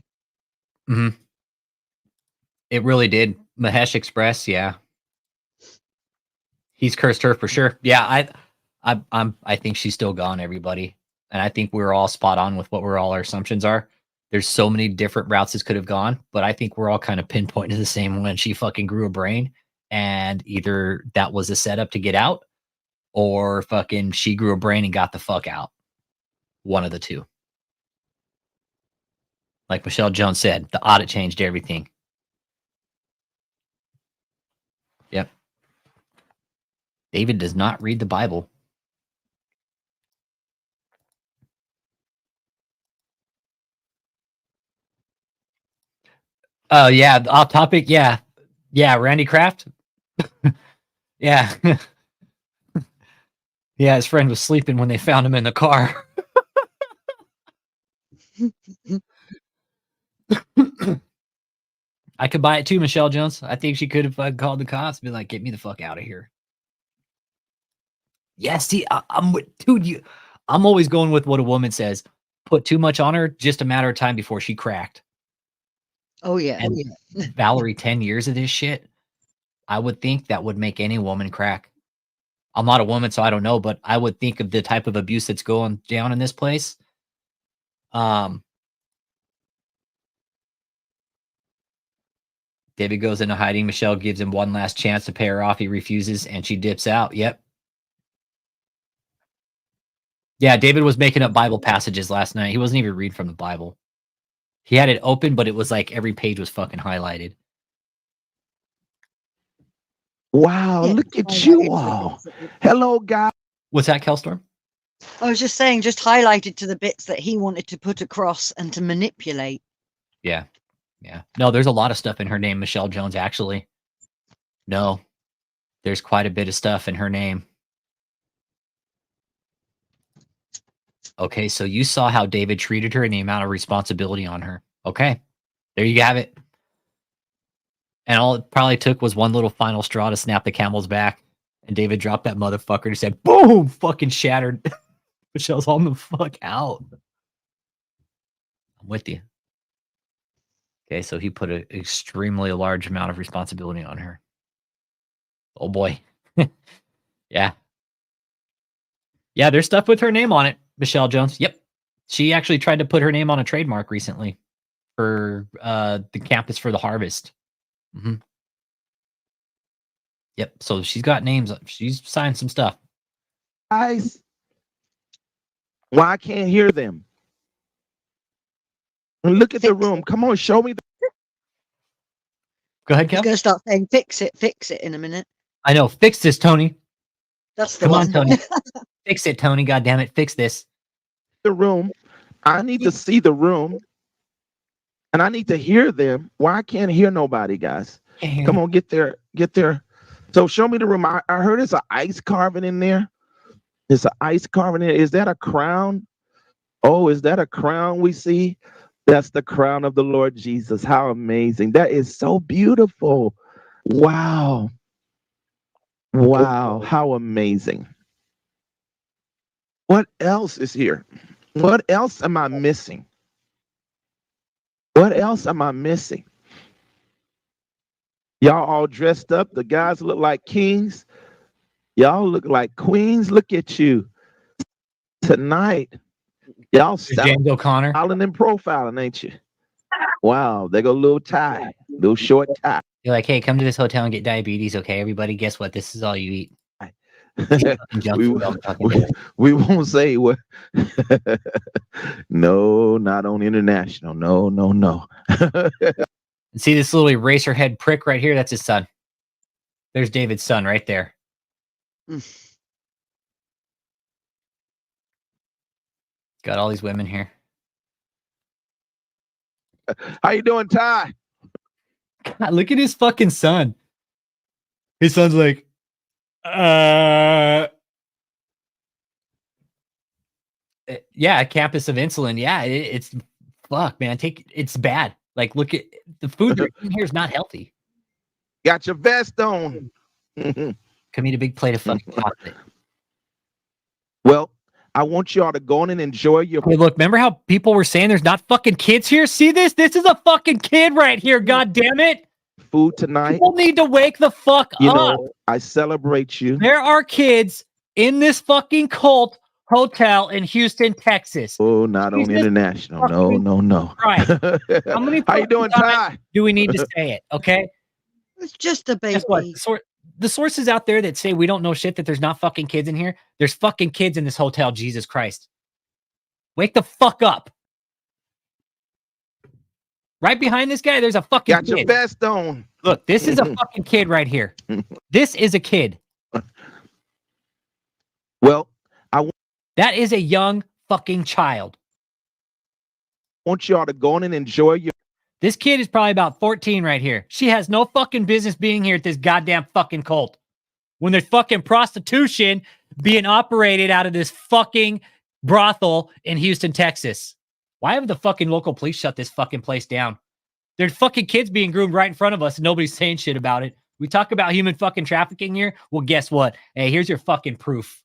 It really did. Mahesh Express, yeah. He's cursed her for sure. Yeah, I think she's still gone, everybody. And I think we're all spot on with what our assumptions are. There's so many different routes this could have gone, but I think we're all kind of pinpointing to the same one. She fucking grew a brain, and either that was a setup to get out, or fucking she grew a brain and got the fuck out. One of the two. Like Michelle Jones said, the audit changed everything. Yep. David does not read the Bible. Oh, yeah. Off topic. Yeah. Yeah. Randy Kraft. Yeah. Yeah. His friend was sleeping when they found him in the car. I could buy it too, Michelle Jones. I think she could have called the cops and been like, get me the fuck out of here. Yes. See, I'm with, dude, I'm always going with what a woman says. Put too much on her, just a matter of time before she cracked.
Oh, yeah.
And Valerie, 10 years of this shit, I would think that would make any woman crack. I'm not a woman, so I don't know, but I would think of the type of abuse that's going down in this place. David goes into hiding. Michelle gives him one last chance to pay her off. He refuses, and she dips out. Yep. Yeah, David was making up Bible passages last night. He wasn't even reading from the Bible. He had it open, but it was like every page was fucking highlighted.
Wow, look at you all. Hello, guys.
What's that, Kelstorm?
I was just saying, just highlighted to the bits that he wanted to put across and to manipulate.
Yeah. Yeah. No, there's a lot of stuff in her name, Michelle Jones, actually. No, there's quite a bit of stuff in her name. Okay, so you saw how David treated her and the amount of responsibility on her. Okay, there you have it. And all it probably took was one little final straw to snap the camel's back. And David dropped that motherfucker and said, boom, fucking shattered. Michelle's on the fuck out. I'm with you. Okay, so he put an extremely large amount of responsibility on her. Oh boy. Yeah. Yeah, there's stuff with her name on it. Michelle Jones. Yep. She actually tried to put her name on a trademark recently for the Campus for the Harvest. Mm-hmm. Yep. So she's got names. She's signed some stuff.
Guys, why I can't hear them? And look at the room. Come on, show me.
Go ahead,
He's
Kel.
going to start saying fix it in a minute.
I know. Fix this, Tony.
That's the
Come
one.
on, Tony. Fix it, Tony. God damn it. Fix this.
The room. I need to see the room. And I need to hear them. Why I can't hear nobody, guys? Come on, get there. So show me the room. I heard there's an ice carving in there. There's an ice carving in there. Is that a crown? Oh, is that a crown we see? That's the crown of the Lord Jesus. How amazing. That is so beautiful. Wow. Wow. How amazing. What else is here? What else am I missing? What else am I missing? Y'all all dressed up. The guys look like kings. Y'all look like queens. Look at you. Tonight, y'all
James O'Connor.
styling and profiling, ain't you? Wow, they got a little tie, little short tie.
You're like, hey, come to this hotel and get diabetes, okay? Everybody, guess what? This is all you eat.
we won't say what. No, not on international. No.
See this little eraser head prick right here? That's his son. There's David's son right there. Got all these women here.
How you doing, Ty?
God, look at his fucking son. His son's like, yeah, Campus of Insulin. Yeah, it's fuck, man. It's bad. Like, look at the food they're eating here is not healthy.
Got your vest on.
Come eat a big plate of fucking chocolate.
Well, I want y'all to go in and enjoy your.
Hey, look, remember how people were saying there's not fucking kids here? See this? This is a fucking kid right here. God damn it.
Food tonight.
People need to wake the fuck up.
Know, I celebrate you.
There are kids in this fucking cult hotel in Houston, Texas.
Oh, not on international. No.
Right. How many
How you doing, Ty?
do we need to say it? Okay.
It's just a baby.
Guess what? The sources out there that say we don't know shit, that there's not fucking kids in here. There's fucking kids in this hotel. Jesus Christ. Wake the fuck up. Right behind this guy, there's a fucking
Got
kid.
your vest on.
Look, this is a fucking kid right here. This is a kid.
Well,
that is a young fucking child.
I want y'all to go in and enjoy your.
This kid is probably about 14 right here. She has no fucking business being here at this goddamn fucking cult. When there's fucking prostitution being operated out of this fucking brothel in Houston, Texas. Why have the fucking local police shut this fucking place down? There's fucking kids being groomed right in front of us and nobody's saying shit about it. We talk about human fucking trafficking here. Well, guess what? Hey, here's your fucking proof.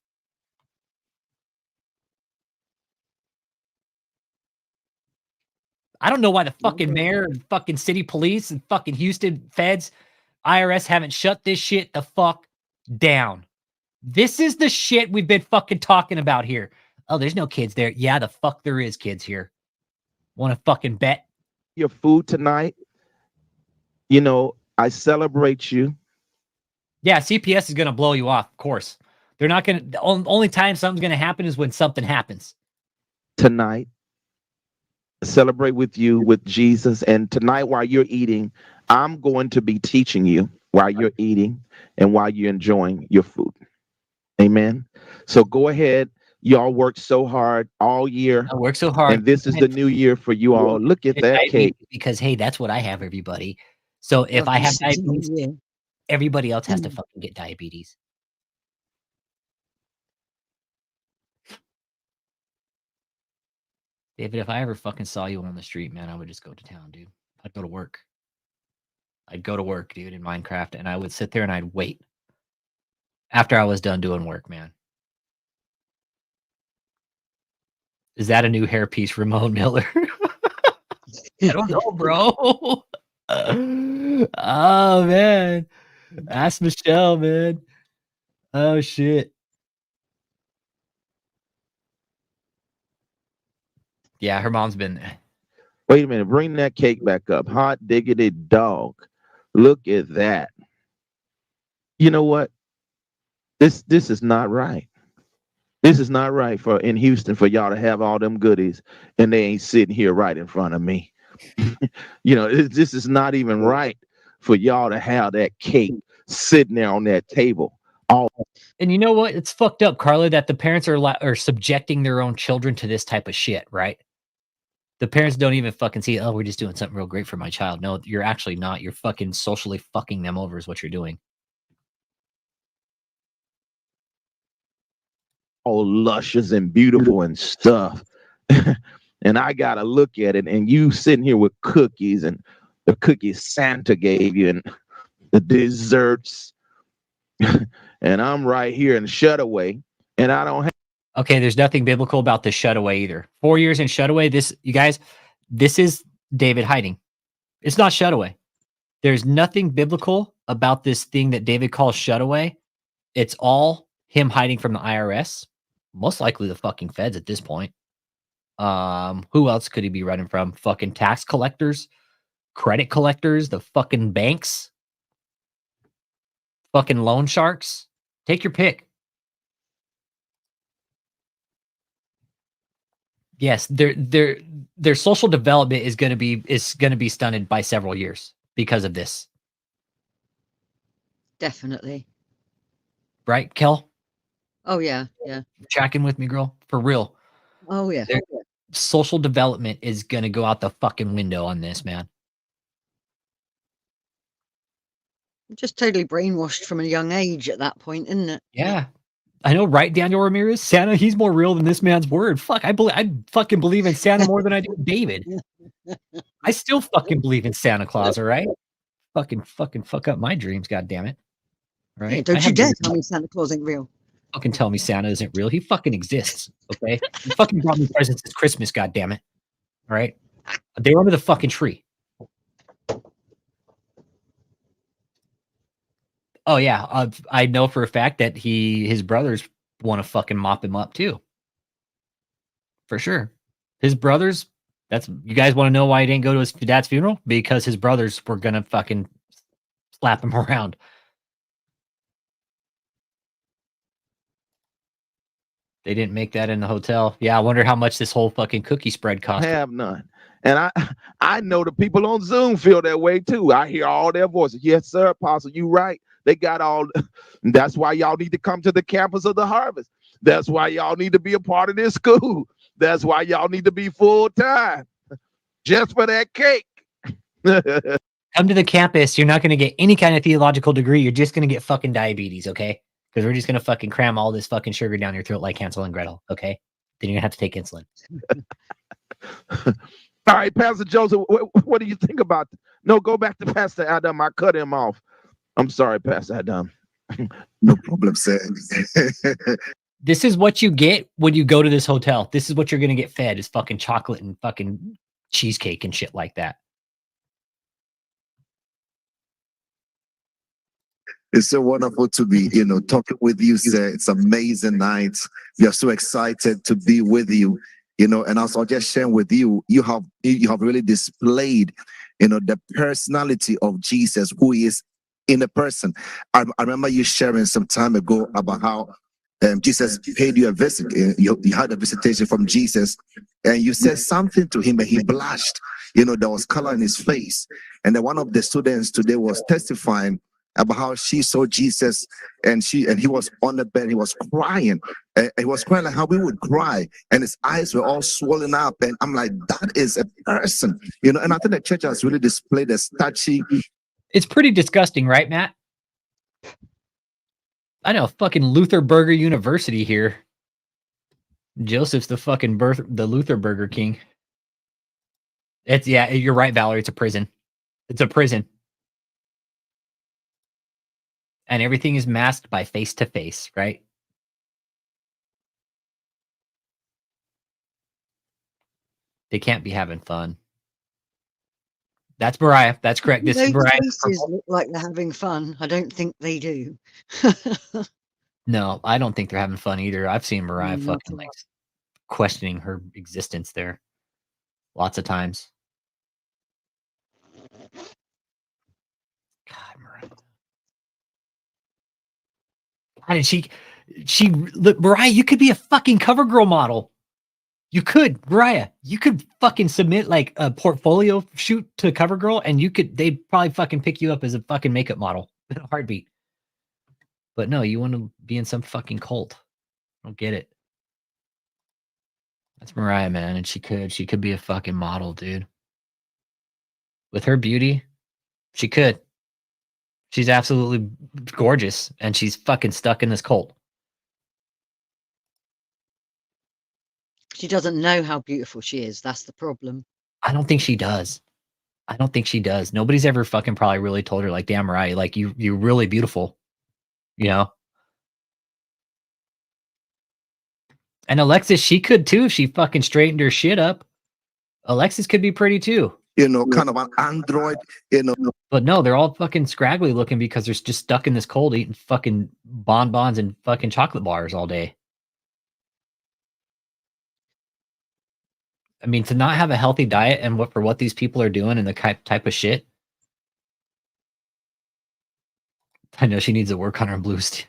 I don't know why the fucking mayor and fucking city police and fucking Houston feds, IRS haven't shut this shit the fuck down. This is the shit we've been fucking talking about here. Oh, there's no kids there. Yeah, the fuck there is kids here. Want to fucking bet?
Your food tonight. You know, I celebrate you.
Yeah, CPS is going to blow you off, of course. They're not going to, the only time something's going to happen is when something happens.
Tonight. Celebrate with you with Jesus. And tonight, while you're eating, I'm going to be teaching you while you're eating and while you're enjoying your food. Amen. So go ahead. Y'all worked so hard all year.
I work so hard.
And this is the new year for you all. Look at that cake.
Because, hey, that's what I have, everybody. So if I have diabetes, everybody else has to fucking get diabetes. David, if I ever fucking saw you on the street, man, I would just go to town, dude. I'd go to work. I'd go to work, dude, in Minecraft, and I would sit there and I'd wait after I was done doing work, man. Is that a new hairpiece, Ramon Miller? I don't know, bro. Oh, man. Ask Michelle, man. Oh, shit. Yeah, her mom's been.
Wait a minute, bring that cake back up. Hot diggity dog. Look at that. You know what? This is not right. This is not right for in Houston for y'all to have all them goodies and they ain't sitting here right in front of me. You know, this is not even right for y'all to have that cake sitting there on that table.
And you know what? It's fucked up, Carla, that the parents are subjecting their own children to this type of shit, right? The parents don't even fucking see, oh, we're just doing something real great for my child. No, you're actually not. You're fucking socially fucking them over is what you're doing.
All luscious and beautiful and stuff. And I gotta look at it, and you sitting here with cookies and the cookies Santa gave you and the desserts. And I'm right here in Shutaway, and I don't have.
Okay, there's nothing biblical about the Shutaway either. 4 years in Shutaway, you guys, this is David hiding. It's not Shutaway. There's nothing biblical about this thing that David calls Shutaway. It's all him hiding from the IRS, most likely the fucking feds at this point. Who else could he be running from? Fucking tax collectors, credit collectors, the fucking banks, fucking loan sharks. Take your pick. Yes, their social development is going to be stunted by several years because of this.
Definitely.
Right, Kel?
Oh yeah, yeah.
Tracking with me, girl? For real.
Oh yeah.
Their social development is going to go out the fucking window on this, man.
Just totally brainwashed from a young age at that point, isn't it?
Yeah. I know, right, Daniel Ramirez? Santa, he's more real than this man's word. Fuck, I fucking believe in Santa more than I do David. I still fucking believe in Santa Claus, all right? Fucking fuck up my dreams, goddammit. Right?
Hey, don't you dare tell me Santa Claus ain't real.
Fucking tell me Santa isn't real. He fucking exists, okay? He fucking brought me presents this Christmas, goddammit. All right? They were under the fucking tree. Oh yeah, I know for a fact that his brothers want to fucking mop him up too. For sure. His brothers, you guys want to know why he didn't go to his dad's funeral? Because his brothers were gonna fucking slap him around. They didn't make that in the hotel. Yeah, I wonder how much this whole fucking cookie spread cost.
Have none. And I know the people on Zoom feel that way too. I hear all their voices. Yes, sir, Apostle, you right. They got all. That's why y'all need to come to the campus of the Harvest. That's why y'all need to be a part of this school. That's why y'all need to be full time, just for that cake.
Come to the campus. You're not going to get any kind of theological degree. You're just going to get fucking diabetes, okay? Because we're just going to fucking cram all this fucking sugar down your throat like Hansel and Gretel, okay? Then you're going to have to take insulin.
All right, Pastor Joseph, what do you think about? No, go back to Pastor Adam. I cut him off. I'm sorry, Pastor Adam.
No problem, sir.
This is what you get when you go to this hotel. This is what you're going to get fed is fucking chocolate and fucking cheesecake and shit like that.
It's so wonderful to be, talking with you, sir. It's amazing night. We are so excited to be with you, and also just sharing with you, you have really displayed, the personality of Jesus, who he is in a person. I remember you sharing some time ago about how Jesus paid you a visit. You had a visitation from Jesus, and you said something to him, and he blushed. There was color in his face. And then one of the students today was testifying about how she saw Jesus, and he was on the bed. He was crying. He was crying like how we would cry, and his eyes were all swollen up. And I'm like, that is a person, And I think the church has really displayed a statue.
It's pretty disgusting, right, Matt? I know, fucking Luther Burger University here. Joseph's the fucking the Luther Burger King. Yeah, you're right, Valerie. It's a prison. It's a prison. And everything is masked by face-to-face, right? They can't be having fun. That's Mariah. That's correct. This is Mariah.
Faces look like they're having fun. I don't think they do.
No, I don't think they're having fun either. I've seen Mariah
Not
fucking like questioning her existence there. Lots of times. God, Mariah. God, and look, Mariah, you could be a fucking cover girl model. You could, Mariah. You could fucking submit like a portfolio shoot to CoverGirl, and they'd probably fucking pick you up as a fucking makeup model in a heartbeat. But no, you want to be in some fucking cult. I don't get it. That's Mariah, man, and she could be a fucking model, dude. With her beauty, she could. She's absolutely gorgeous, and she's fucking stuck in this cult.
She doesn't know how beautiful she is. That's the problem.
I don't think she does. I don't think she does. Nobody's ever fucking probably really told her, like, damn, Mariah, like, you're really beautiful. You know? And Alexis, she could too if she fucking straightened her shit up. Alexis could be pretty too.
You know, kind of an android, you know.
But no, they're all fucking scraggly looking because they're just stuck in this cold eating fucking bonbons and fucking chocolate bars all day. I mean, to not have a healthy diet and for what these people are doing and the type of shit. I know she needs to work on her blues too.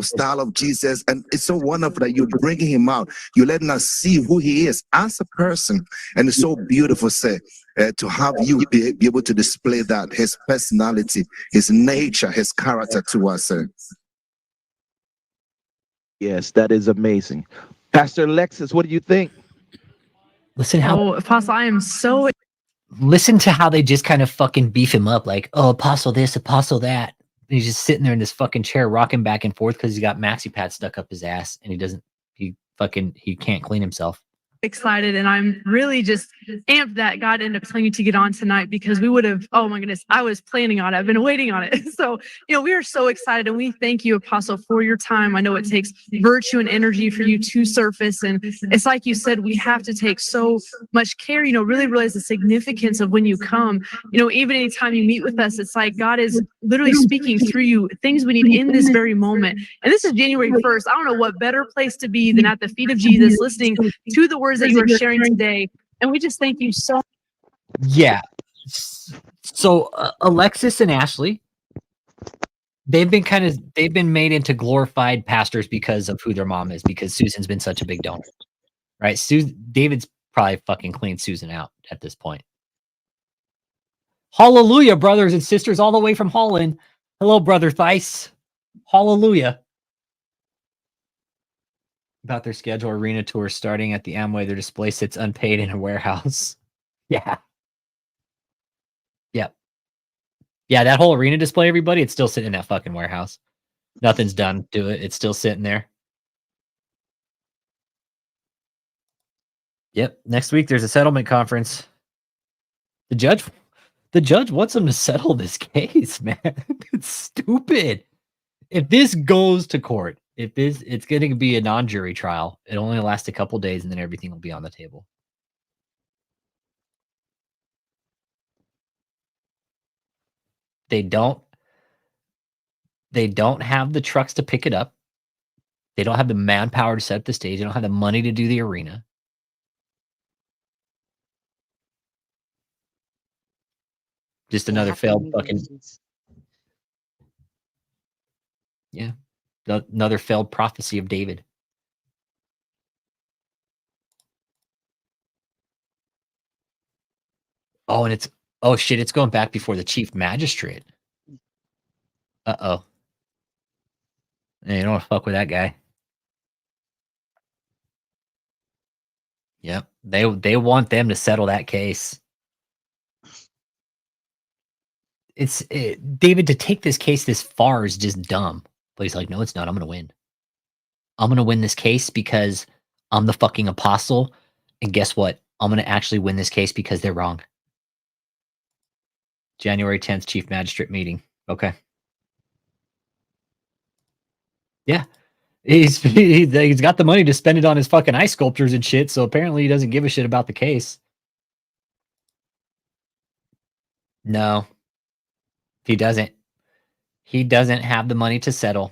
Style of Jesus, and it's so wonderful that you're bringing him out. You're letting us see who he is as a person, and it's so beautiful, sir, to have you be able to display that, his personality, his nature, his character to us, sir.
Yes, that is amazing. Pastor Alexis, what do you think?
Listen how
Apostle, I am so
listen to how they just kind of fucking beef him up, like, oh, apostle this, apostle that. And he's just sitting there in this fucking chair rocking back and forth because he's got maxi pads stuck up his ass and he can't clean himself.
excited, and I'm really just amped that God ended up telling you to get on tonight, because we would have, oh my goodness, I was planning on it. I've been waiting on it. So, we are so excited, and we thank you, Apostle, for your time. I know it takes virtue and energy for you to surface, and it's like you said, we have to take so much care, really realize the significance of when you come, even anytime you meet with us, it's like God is literally speaking through you things we need in this very moment. And this is January 1st. I don't know what better place to be than at the feet of Jesus, listening to the words that you are sharing today. And we just thank you so much.
Yeah. So Alexis and Ashley, they've been made into glorified pastors because of who their mom is, because Susan's been such a big donor, right? David's probably fucking cleaned Susan out at this point. Hallelujah, brothers and sisters, all the way from Holland. Hello, brother Theiss. Hallelujah. About their schedule, arena tour starting at the Amway. Their display sits unpaid in a warehouse. Yeah. Yep. Yeah, that whole arena display, everybody, it's still sitting in that fucking warehouse. Nothing's done to it. It's still sitting there. Yep. Next week there's a settlement conference. The judge wants them to settle this case, man. It's stupid. If this goes to court, it's going to be a non-jury trial. It only lasts a couple days, and then everything will be on the table. They don't have the trucks to pick it up. They don't have the manpower to set up the stage. They don't have the money to do the arena. Just another failed fucking... Yeah. Another failed prophecy of David. Oh, and oh shit, it's going back before the chief magistrate. Uh-oh. You don't want to fuck with that guy. Yep. They want them to settle that case. David, to take this case this far is just dumb. But he's like, no, it's not. I'm going to win. I'm going to win this case because I'm the fucking apostle. And guess what? I'm going to actually win this case because they're wrong. January 10th, Chief Magistrate meeting. Okay. Yeah. He's got the money to spend it on his fucking ice sculptures and shit, so apparently he doesn't give a shit about the case. No. He doesn't. He doesn't have the money to settle.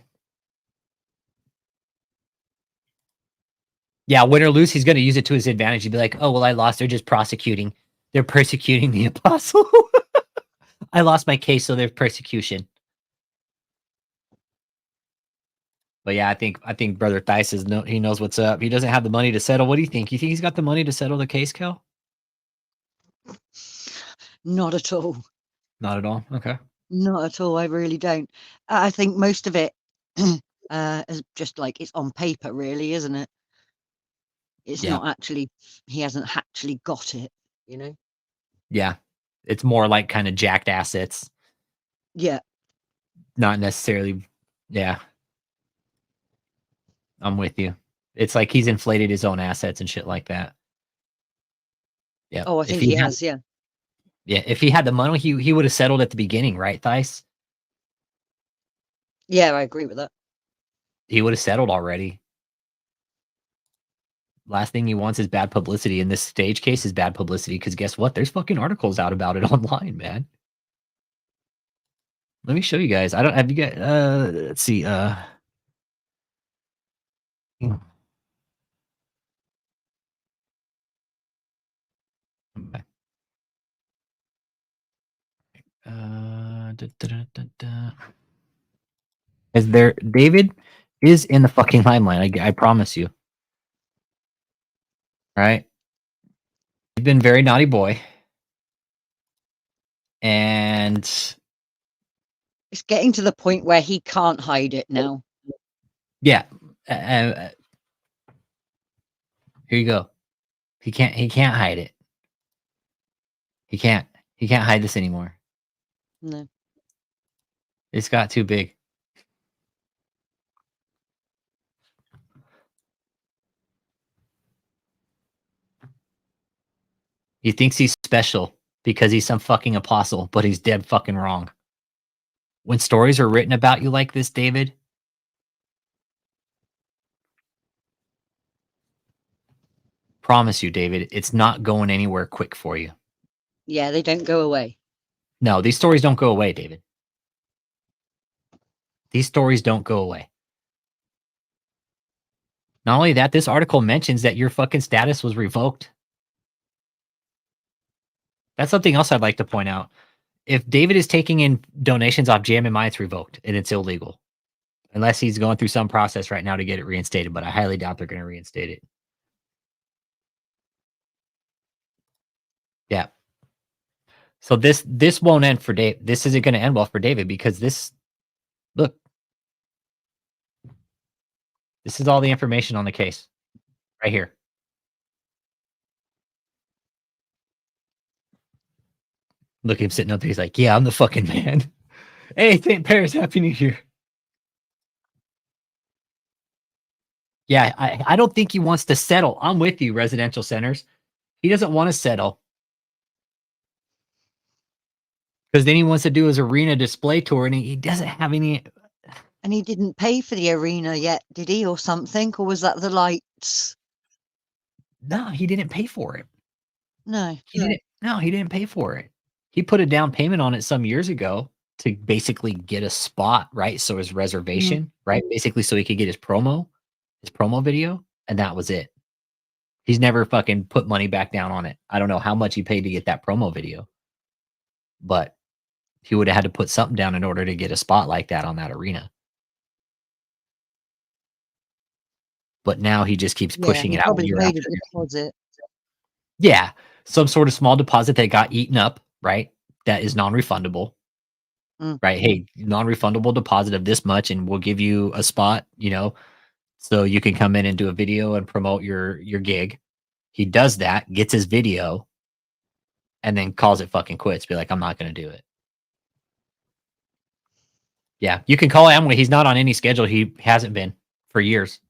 Yeah, win or lose, he's going to use it to his advantage. He'd be like, "Oh well, I lost. They're just prosecuting. They're persecuting the apostle. I lost my case, so there's persecution." But yeah, I think Brother Thice he knows what's up. He doesn't have the money to settle. What do you think? You think he's got the money to settle the case, Kel?
Not at all.
Not at all. Okay.
Not at all. I really don't. I think most of it is just like it's on paper, really, isn't it? It's
Yeah.
not actually. He hasn't actually got it. You know.
Yeah. It's more like kind of jacked assets,
Yeah.
not necessarily. Yeah. I'm with you. It's like he's inflated his own assets and shit like that. Yeah.
Oh, I think he has. Yeah.
Yeah. If he had the money, he would have settled at the beginning, right, Thice?
Yeah, I agree with that.
He would have settled already. Last thing he wants is bad publicity. And this stage case is bad publicity because guess what? There's fucking articles out about it online, man. Let me show you guys. I don't have you guys. Let's see. Is there David is in the fucking limelight? I promise you. Right? He's been very naughty boy, and
It's getting to the point where he can't hide it now.
yeah. Here you go. He can't hide it. He can't hide this anymore.
No.
It's got too big. He thinks he's special because he's some fucking apostle, but he's dead fucking wrong. When stories are written about you like this, David, promise you, David, it's not going anywhere quick for you.
Yeah, they don't go away.
No, these stories don't go away, David. These stories don't go away. Not only that, this article mentions that your fucking status was revoked. That's something else I'd like to point out. If David is taking in donations off JMMI, it's revoked and it's illegal. Unless he's going through some process right now to get it reinstated, but I highly doubt they're going to reinstate it. Yeah. So this won't end for Dave. This isn't going to end well for David because this, look, this is all the information on the case right here. Look at him sitting up there. He's like, yeah, I'm the fucking man. Hey, St. Paris, Happy New Year. Yeah, I don't think he wants to settle. I'm with you, residential centers. He doesn't want to settle. Because then he wants to do his arena display tour and he doesn't have any.
And he didn't pay for the arena yet, did he, or something? Or was that the lights?
No, he didn't pay for it.
No.
He didn't pay for it. He put a down payment on it some years ago to basically get a spot, right? So his reservation, right? Basically so he could get his promo video, and that was it. He's never fucking put money back down on it. I don't know how much he paid to get that promo video, but he would have had to put something down in order to get a spot like that on that arena. But now he just keeps pushing it out.
Probably made a deposit.
Yeah, some sort of small deposit that got eaten up, right? That is non-refundable, right? Hey, non-refundable deposit of this much, and we'll give you a spot, so you can come in and do a video and promote your gig. He does that, gets his video, and then calls it fucking quits. Be like, I'm not going to do it. Yeah, you can call Amway. He's not on any schedule. He hasn't been for years.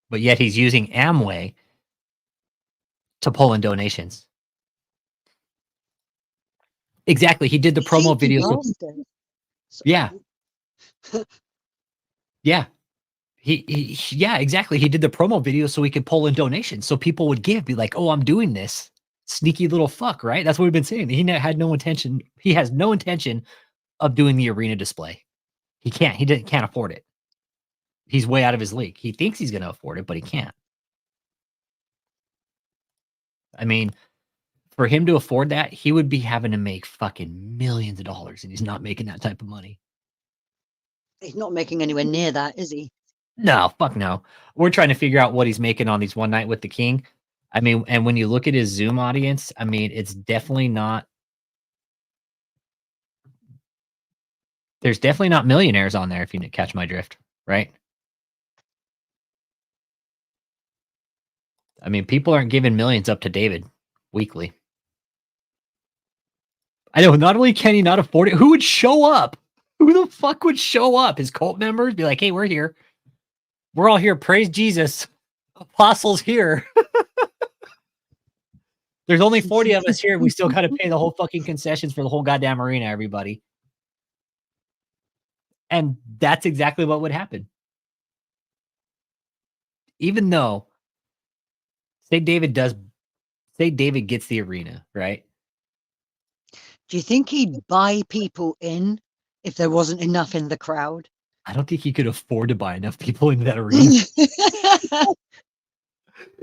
But yet he's using Amway to pull in donations. Exactly. He did the promo video. Yeah. Yeah. Yeah, exactly. He did the promo video so he could pull in donations. So people would be like, oh, I'm doing this. Sneaky little fuck, right? That's what we've been saying. He had no intention. He has no intention of doing the arena display. He can't afford it. he's way out of his league. He thinks he's going to afford it, but he can't. I mean, for him to afford that, he would be having to make fucking millions of dollars, and he's not making that type of money.
He's not making anywhere near that, is he?
No, fuck no. We're trying to figure out what he's making on these One Night with the King. I mean, and when you look at his Zoom audience, I mean, it's definitely not. There's definitely not millionaires on there, if you catch my drift, right? I mean, people aren't giving millions up to David weekly. I know, not only can he not afford it, who would show up? Who the fuck would show up? His cult members be like, hey, we're here. We're all here. Praise Jesus. Apostles here. There's only 40 of us here. We still got to pay the whole fucking concessions for the whole goddamn arena, everybody. And that's exactly what would happen. Even though, say David gets the arena, right?
Do you think he'd buy people in if there wasn't enough in the crowd?
I don't think he could afford to buy enough people into that arena.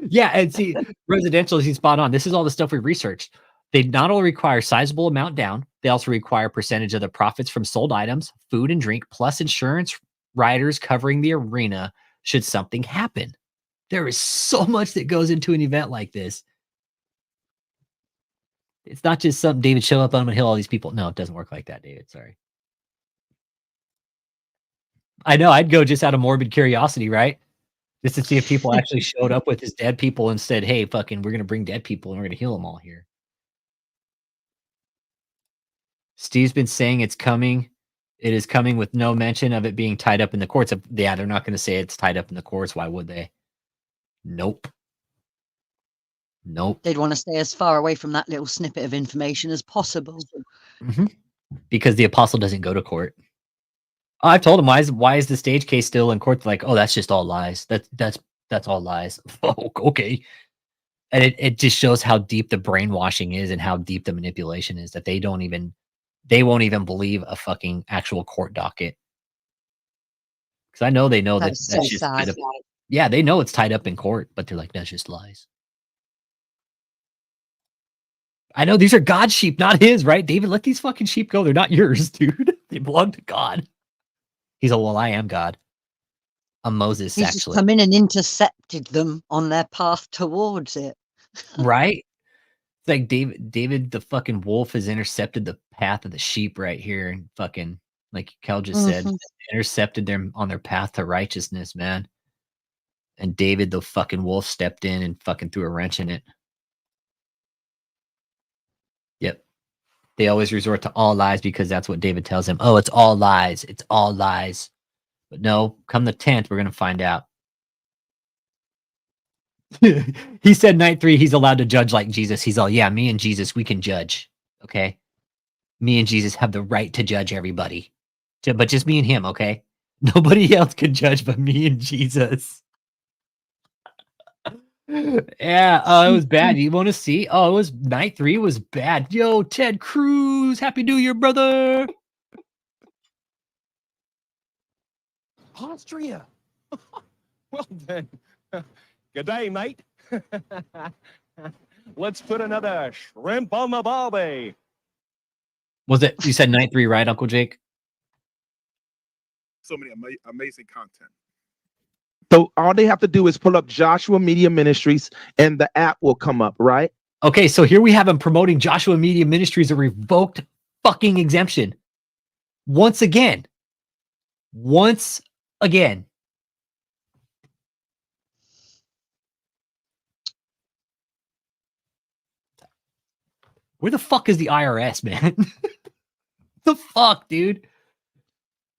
Yeah, and see, residential, he's spot on. This is all the stuff we researched. They not only require sizable amount down, they also require a percentage of the profits from sold items, food and drink, plus insurance riders covering the arena should something happen. There is so much that goes into an event like this. It's not just something David show up on a hill, all these people. No, it doesn't work like that, David. Sorry. I know, I'd go just out of morbid curiosity, right? Just to see if people actually showed up with his dead people and said, hey, fucking, we're going to bring dead people and we're going to heal them all here. Steve's been saying it's coming. It is coming with no mention of it being tied up in the courts. Yeah, they're not going to say it's tied up in the courts. Why would they? Nope. Nope.
They'd want to stay as far away from that little snippet of information as possible.
Mm-hmm. Because the apostle doesn't go to court. I've told him, why is the stage case still in court? Like, oh, that's just all lies. That's all lies. Oh, okay. And it just shows how deep the brainwashing is and how deep the manipulation is that they won't even believe a fucking actual court docket. Because I know they know that's
so
just
sad.
Yeah, they know it's tied up in court, but they're like, that's just lies. I know these are God's sheep, not his, right? David, let these fucking sheep go. They're not yours, dude. They belong to God. He's a, well, I am God. I'm Moses,
He's
actually.
just come in and intercepted them on their path towards it.
Right? It's like David, the fucking wolf, has intercepted the path of the sheep right here, and fucking, like Kel just said, intercepted them on their path to righteousness, man. And David, the fucking wolf, stepped in and fucking threw a wrench in it. Yep. They always resort to all lies because that's what David tells them. Oh, it's all lies. It's all lies. But no, come the 10th, we're going to find out. He said night 3, he's allowed to judge like Jesus. He's all, yeah, me and Jesus, we can judge. Okay? Me and Jesus have the right to judge everybody. But just me and him, okay? Nobody else can judge but me and Jesus. Yeah, it was bad. You want to see? Oh, it was night 3 was bad. Yo, Ted Cruz, happy New Year, brother.
Austria. Well then, good day, mate. Let's put another shrimp on the barbie.
Was it? You said night 3, right, Uncle Jake?
So many amazing content.
So all they have to do is pull up Joshua Media Ministries and the app will come up, right?
Okay, so here we have him promoting Joshua Media Ministries, a revoked fucking exemption. Once again. Once again. Where the fuck is the IRS, man? The fuck, dude?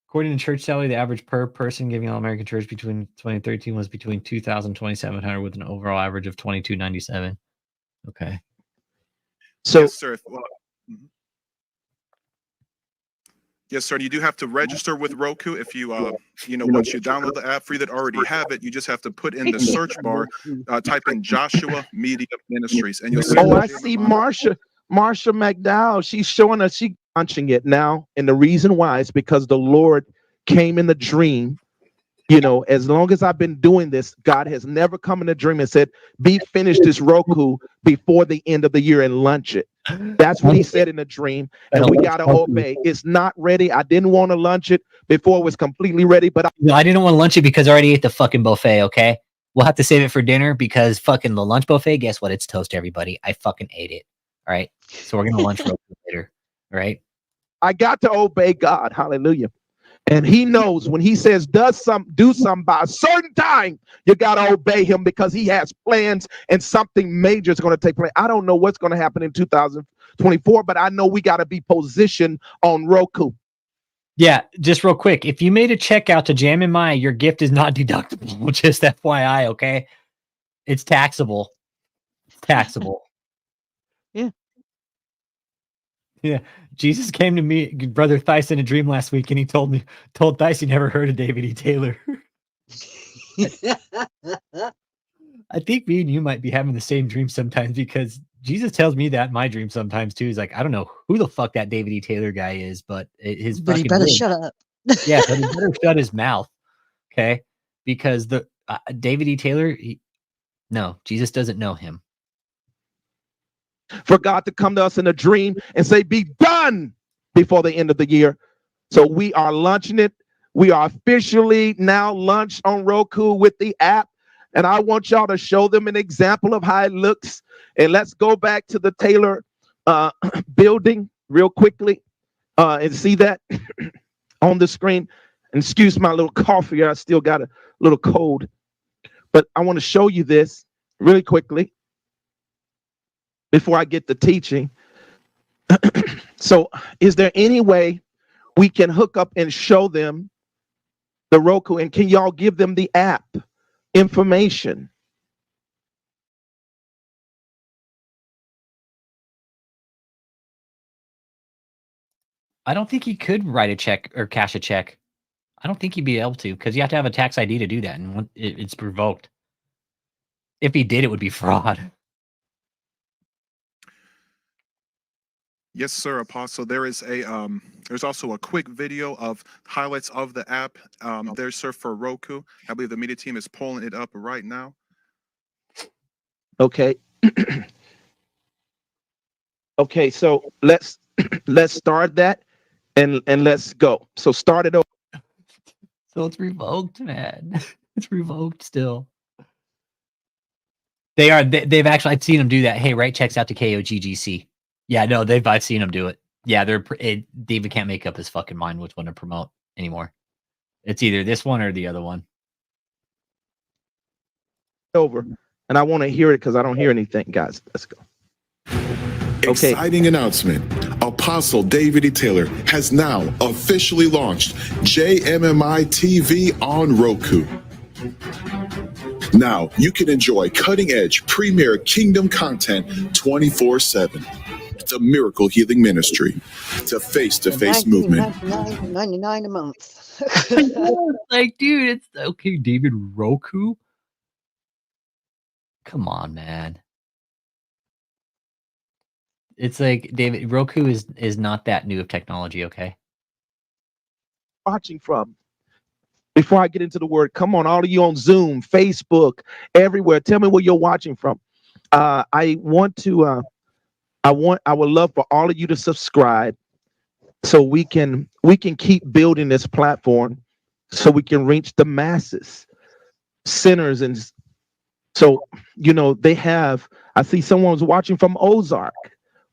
According to church salary, the average per person giving All American Church between 2013 was between $2,000 and $2,700 with an overall average of $22.97. Okay.
So,
yes, sir. Well, yes, sir. You do have to register with Roku. If you, once you download the app for you that already have it, you just have to put in the search bar, type in Joshua Media Ministries, and you'll see.
Oh, I see Marsha McDowell. She's showing us, she launching it now. And the reason why is because the Lord came in the dream You know, as long as I've been doing this, God has never come in a dream and said, "Be finished this Roku before the end of the year and launch it." That's what he said in a dream, and we got to obey. It's not ready. I didn't want to launch it before it was completely ready, but
No, I didn't want to lunch it because I already ate the fucking buffet, okay? We'll have to save it for dinner because fucking the lunch buffet, guess what? It's toast, everybody. I fucking ate it. All right? So we're going to lunch real quick later. All right?
I got to obey God. Hallelujah. And he knows when he says do something by a certain time, you got to obey him because he has plans and something major is going to take place. I don't know what's going to happen in 2024, but I know we got to be positioned on Roku.
Yeah, just real quick. If you made a check out to JMMI, your gift is not deductible. Just FYI, okay? It's taxable. It's taxable.
Yeah.
Yeah. Jesus came to me, Brother Thice, in a dream last week, and he told Thice he never heard of David E. Taylor. I think me and you might be having the same dream sometimes because Jesus tells me that in my dream sometimes too. He's like, I don't know who the fuck that David E. Taylor guy is, but his
But he
fucking
better
name-
shut up.
Yeah, but he better shut his mouth. Okay. Because the David E. Taylor, no, Jesus doesn't know him.
For God to come to us in a dream and say, "Be done," before the end of the year. So we are launching it. We are officially now launched on Roku with the app. And I want y'all to show them an example of how it looks. And let's go back to the Taylor building real quickly and see that on the screen. And excuse my little cough here. I still got a little cold. But I want to show you this really quickly before I get to teaching. So is there any way we can hook up and show them the Roku? And can y'all give them the app information?
I don't think he could write a check or cash a check. I don't think he'd be able to because you have to have a tax ID to do that, and it's revoked. If he did, it would be fraud.
Yes, sir, Apostle. There is there's also a quick video of highlights of the app. There's, sir, for Roku. I believe the media team is pulling it up right now.
Okay. Okay, so let's start that and let's go. So start it over.
So it's revoked, man. It's revoked still. They've actually, I've seen them do that. Hey, write checks out to KOGGC. Yeah, no, I've seen them do it. Yeah, David can't make up his fucking mind which one to promote anymore. It's either this one or the other one.
Over. And I want to hear it because I don't hear anything, guys. Let's go. Okay.
Exciting announcement. Apostle David E. Taylor has now officially launched JMMI TV on Roku. Now you can enjoy cutting-edge premier kingdom content 24/7. The Miracle Healing Ministry. It's a face-to-face movement.
$99 a month.
Like, dude, it's okay, David Roku. Come on, man. It's like David Roku is not that new of technology, okay?
Watching from. Before I get into the word, come on, all of you on Zoom, Facebook, everywhere. Tell me where you're watching from. I would love for all of you to subscribe so we can keep building this platform so we can reach the masses, sinners. And so, you know, I see someone's watching from Ozark.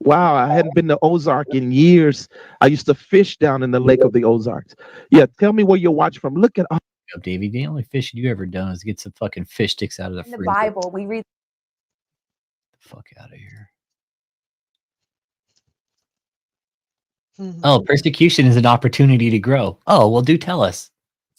Wow, I hadn't been to Ozark in years. I used to fish down in the lake of the Ozarks. Yeah, tell me where you're watching from. Look at
Davey. The only fishing you ever done is get some fucking fish sticks out of the
In the
fridge.
Bible, we read
The fuck out of here.
Mhm.
Oh, persecution is an opportunity to grow. Oh, well, do tell us.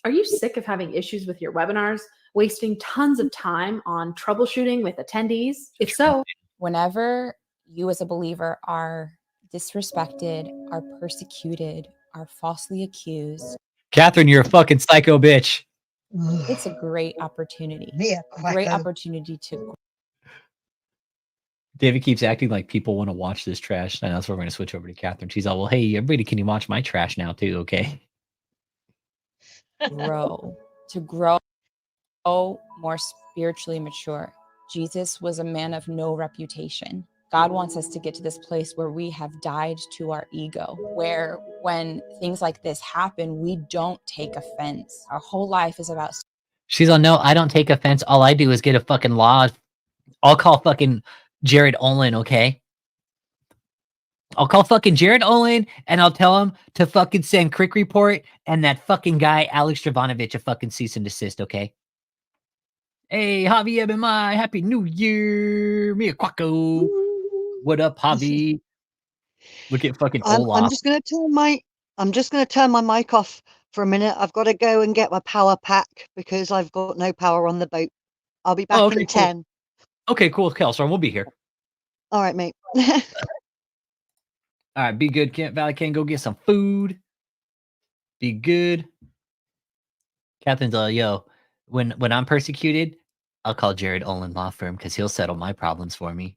Are you sick of having issues with your webinars, wasting tons of time on troubleshooting with attendees? If so,
Whenever you as a believer are disrespected, are persecuted, are falsely accused,
Catherine, you're a fucking psycho bitch.
it's a great opportunity.
Me a
Great
quacko.
opportunity to
David keeps acting like people want to watch this trash. And that's where we're going to switch over to Catherine. She's all, well, hey, everybody, can you watch my trash now too? Okay.
grow, to grow more spiritually mature. Jesus was a man of no reputation. God wants us to get to this place where we have died to our ego, where when things like this happen, we don't take offense. Our whole life is about.
She's on, no, I don't take offense. All I do is get a fucking law. I'll call fucking Jared Olin, okay? I'll call fucking Jared Olin and I'll tell him to fucking send Crick Report and that fucking guy, Alex Jovanovich, a fucking cease and desist, okay? Hey, Javi JMMI, Happy New Year. Mia Quacko. What up, Javi? Look at fucking
I'm
Olaf.
just gonna turn my mic off for a minute. I've got to go and get my power pack because I've got no power on the boat. I'll be back
Oh, okay,
in
cool.
10.
Okay, cool, Kelstorm. We'll be here.
All right, mate.
All right, be good, Kent Valley Ken. Go get some food. Be good. Catherine's yo, when I'm persecuted, I'll call Jared Olin Law Firm because he'll settle my problems for me.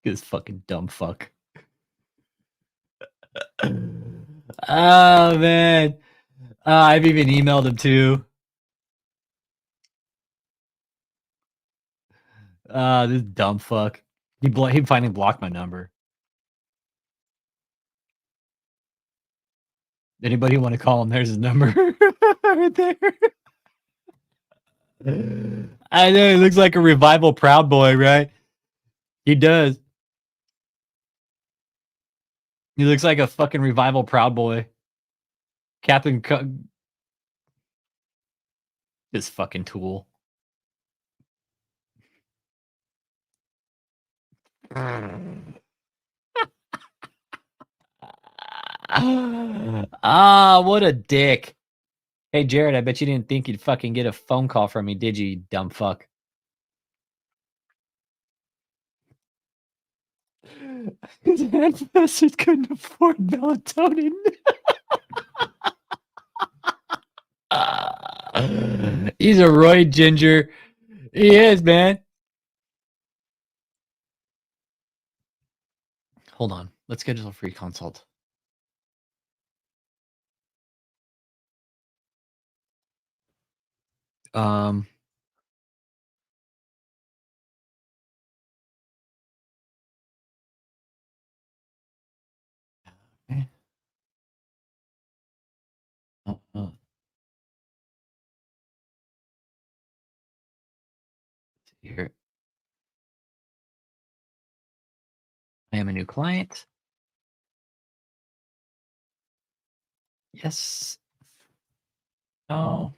This fucking dumb fuck. Oh, man. I've even emailed him too. This dumb fuck. He finally blocked my number. Anybody want to call him? There's his number right there. I know, he looks like a revival Proud Boy, right? He does. He looks like a fucking revival Proud Boy. Captain this fucking tool. What a dick. Hey, Jared, I bet you didn't think you'd fucking get a phone call from me, did you, you dumb fuck? His ancestors couldn't afford melatonin. He's a Roy Ginger. He is, man. Hold on. Let's schedule a free consult. Okay. Here. I am a new client. Yes. No.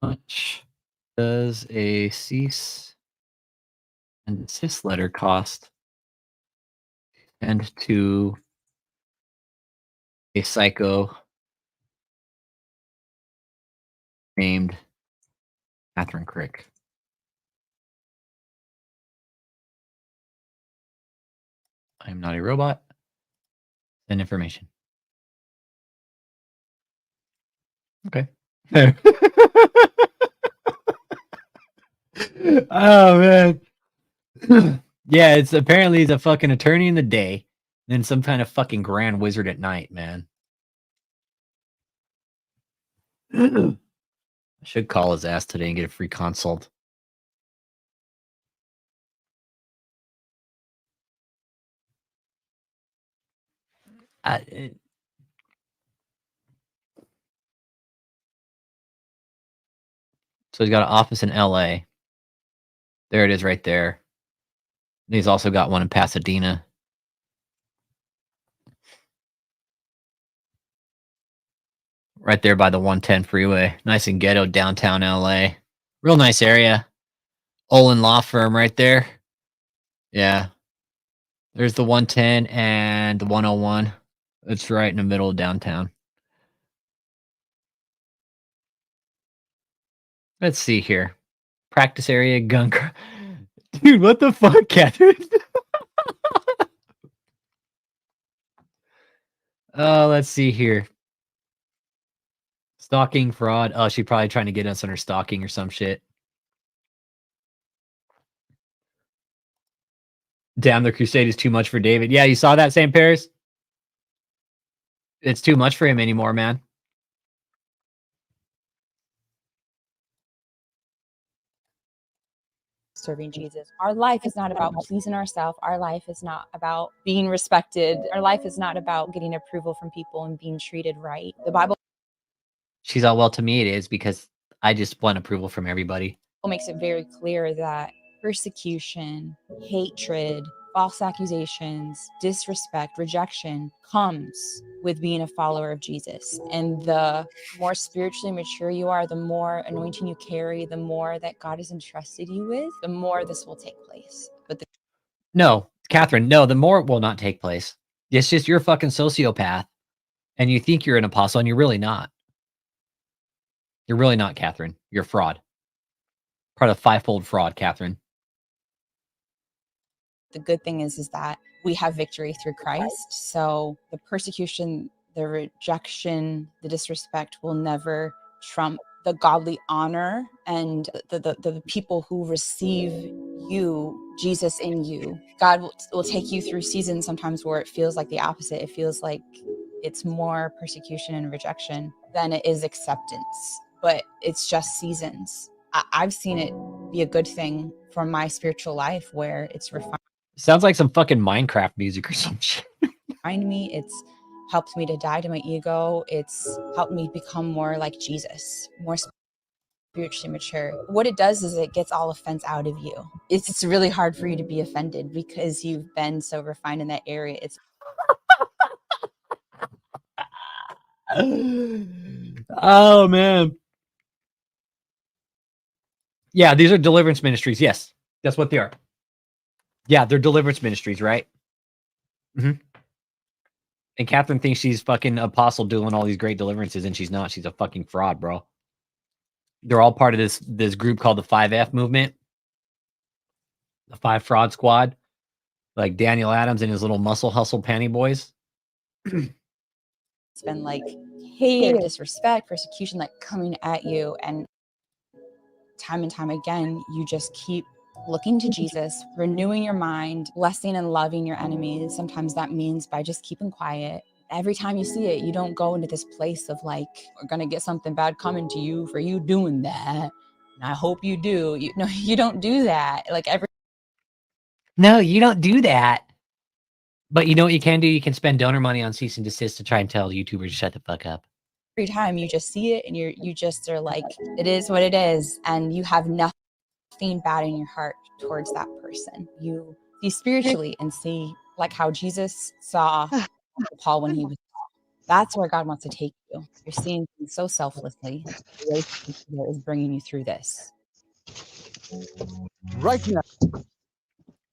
Much does a cease and desist letter cost? And to a psycho named Catherine Crick. I am not a robot. Send information. Okay. Oh man. Yeah, it's apparently he's a fucking attorney in the day, then some kind of fucking grand wizard at night, man. I should call his ass today and get a free consult. So he's got an office in LA. There it is right there. And he's also got one in Pasadena. Right there by the 110 freeway. Nice and ghetto downtown LA. Real nice area. Olin Law Firm right there. Yeah. There's the 110 and the 101. It's right in the middle of downtown. Let's see here. Practice area, gun. Dude, what the fuck, Catherine? Let's see here. Stalking, fraud. Oh, she's probably trying to get us on her stalking or some shit. Damn, the crusade is too much for David. Yeah, you saw that, St. Paris? It's too much for him anymore, man.
serving Jesus. Our life is not about pleasing ourselves. Our life is not about being respected. Our life is not about getting approval from people and being treated right. The Bible
She's all, well, to me it is, because I just want approval from everybody.
makes it very clear that persecution, hatred, false accusations, disrespect, rejection comes with being a follower of Jesus. And the more spiritually mature you are, the more anointing you carry, the more that God has entrusted you with, the more this will take place. But
No, Catherine, no, the more will not take place. It's just you're a fucking sociopath and you think you're an apostle and you're really not. You're really not, Catherine. You're a fraud. Part of fivefold fraud, Catherine.
the good thing is that we have victory through Christ. So the persecution, the rejection, the disrespect will never trump the godly honor and the people who receive you, Jesus in you. God will take you through seasons sometimes where it feels like the opposite. It feels like it's more persecution and rejection than it is acceptance. But it's just seasons. I've seen it be a good thing for my spiritual life where it's refined.
Sounds like some fucking Minecraft music or some shit.
Refined me. It's helped me to die to my ego. It's helped me become more like Jesus, more spiritually mature. What it does is it gets all offense out of you. It's really hard for you to be offended because you've been so refined in that area. It's
Oh man. Yeah, these are deliverance ministries. Yes, that's what they are. Yeah, they're deliverance ministries, right? Mm-hmm. And Catherine thinks she's fucking apostle doing all these great deliverances, and she's not. She's a fucking fraud, bro. They're all part of this group called the 5F movement, the 5 Fraud Squad, like Daniel Adams and his little muscle hustle panty boys.
It's been like hate, disrespect, persecution, like coming at you. And time and time again, you just keep looking to Jesus, renewing your mind, blessing and loving your enemies. Sometimes that means by just keeping quiet. Every time you see it, you don't go into this place of like, we're going to get something bad coming to you for you doing that. And I hope you do. No, you don't do that. Like
No, you don't do that. But you know what you can do? You can spend donor money on cease and desist to try and tell YouTubers to shut the fuck up.
every time you just see it and you just are like, it is what it is. And you have nothing bad in your heart towards that person. You see spiritually and see like how Jesus saw Paul when he was. That's where God wants to take you. You're seeing things so selflessly. The relationship is bringing you through this.
Right now.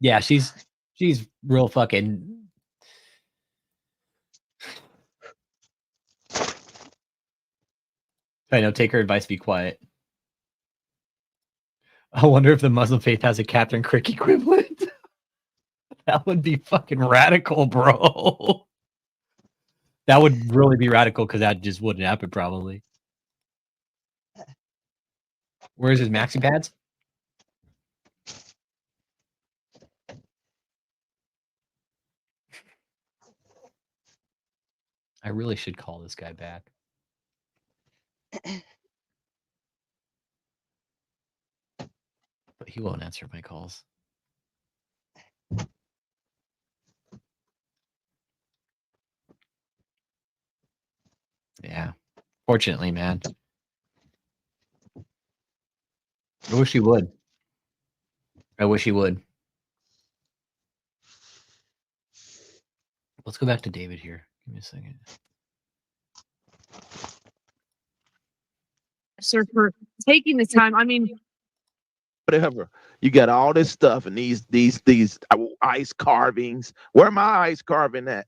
Yeah, she's real fucking. I know. Take her advice. Be quiet. I wonder if the Muslim faith has a Catherine Crick equivalent. That would be fucking radical, bro. That would really be radical because that just wouldn't happen probably. Where's his maxi pads? I really should call this guy back. But he won't answer my calls. Yeah. Fortunately, man. I wish he would. I wish he would. Let's go back to David here. Give me a second.
Sir, for taking the time. I mean,
Whatever. You got all this stuff and these ice carvings. Where my ice carving at?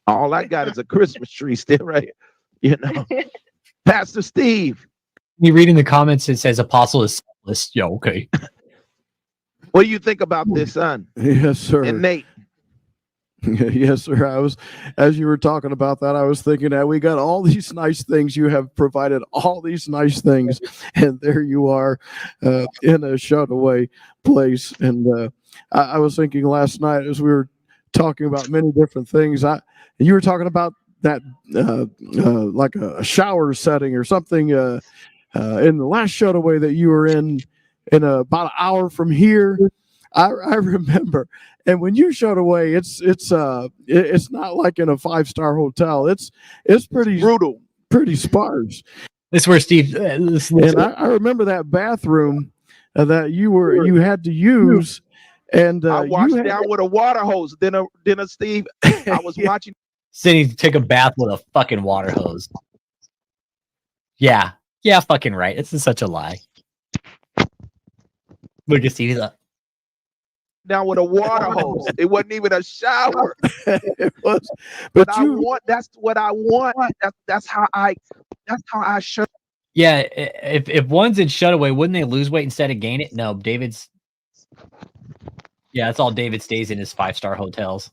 All I got is a Christmas tree still right here. You know. Pastor Steve.
You read in the comments, it says apostle is selfless. Yeah, okay.
What do you think about this, son?
Yes, sir.
And Nate.
Yes, sir. I was, as you were talking about that, I was thinking that we got all these nice things. You have provided all these nice things, and there you are in a shut away place. And I was thinking last night as we were talking about many different things. You were talking about that like a shower setting or something in the last shut away that you were in. in about an hour from here. I remember, and when you showed away, it's not like in a 5-star hotel. It's pretty
Brutal.
pretty sparse.
This is where Steve.
And I remember that bathroom that you had to use, and
I washed
you had,
down with a water hose. Then a Steve, I was watching.
Cindy took a bath with a fucking water hose. Yeah, fucking right. It's such a lie. Look at Steve. He's like,
Down with a water hose. It wasn't even a shower.
it was,
But that's what I want. That's how I show.
yeah. If one's in Shutaway, wouldn't they lose weight instead of gain it? No, David's. Yeah, that's all David stays in his 5-star hotels.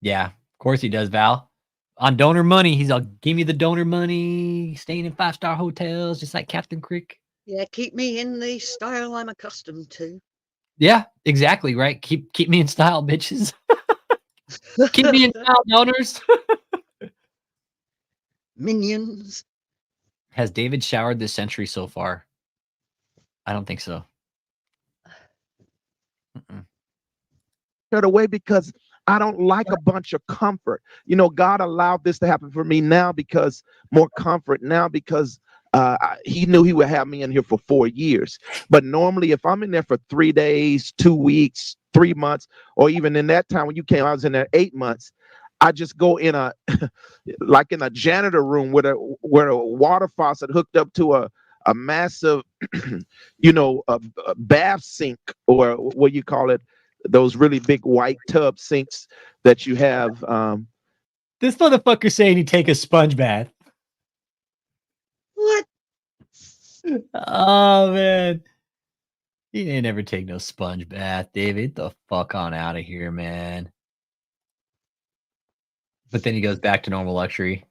Yeah, of course he does, Val. On donor money, he's all, give me the donor money, staying in 5-star hotels, just like Captain Crick.
Yeah, keep me in the style I'm accustomed to.
Yeah, exactly, right? Keep me in style, bitches. Keep me in style, donors.
Minions.
Has David showered this century so far? I don't think so.
Shut away because I don't like a bunch of comfort. God allowed this to happen for me now because more comfort now because he knew he would have me in here for 4 years. But normally if I'm in there for 3 days, 2 weeks, 3 months, or even in that time when you came, I was in there 8 months. I just go in a like in a janitor room where a water faucet hooked up to a massive, a bath sink, or what you call it, those really big white tub sinks that you have.
This motherfucker saying he take a sponge bath.
What?
Oh man, he ain't never take no sponge bath, David. Get the fuck on out of here, man. But then he goes back to normal luxury.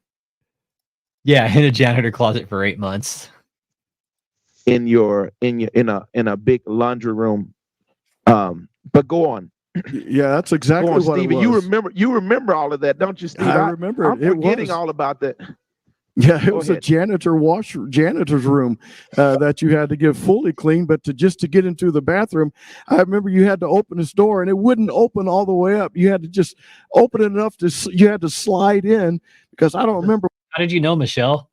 Yeah, in a janitor closet for 8 months.
In a big laundry room. But go on.
Yeah, that's exactly
go on,
what
Stevie.
it was.
You remember all of that, don't you, Steve?
I remember
I'm
it.
forgetting
was.
all about that.
Yeah, it
Go
was
ahead.
a janitor's room that you had to get fully clean, but to get into the bathroom, I remember you had to open this door and it wouldn't open all the way up. You had to just open it enough you had to slide in, because I don't remember
How did you know, Michelle?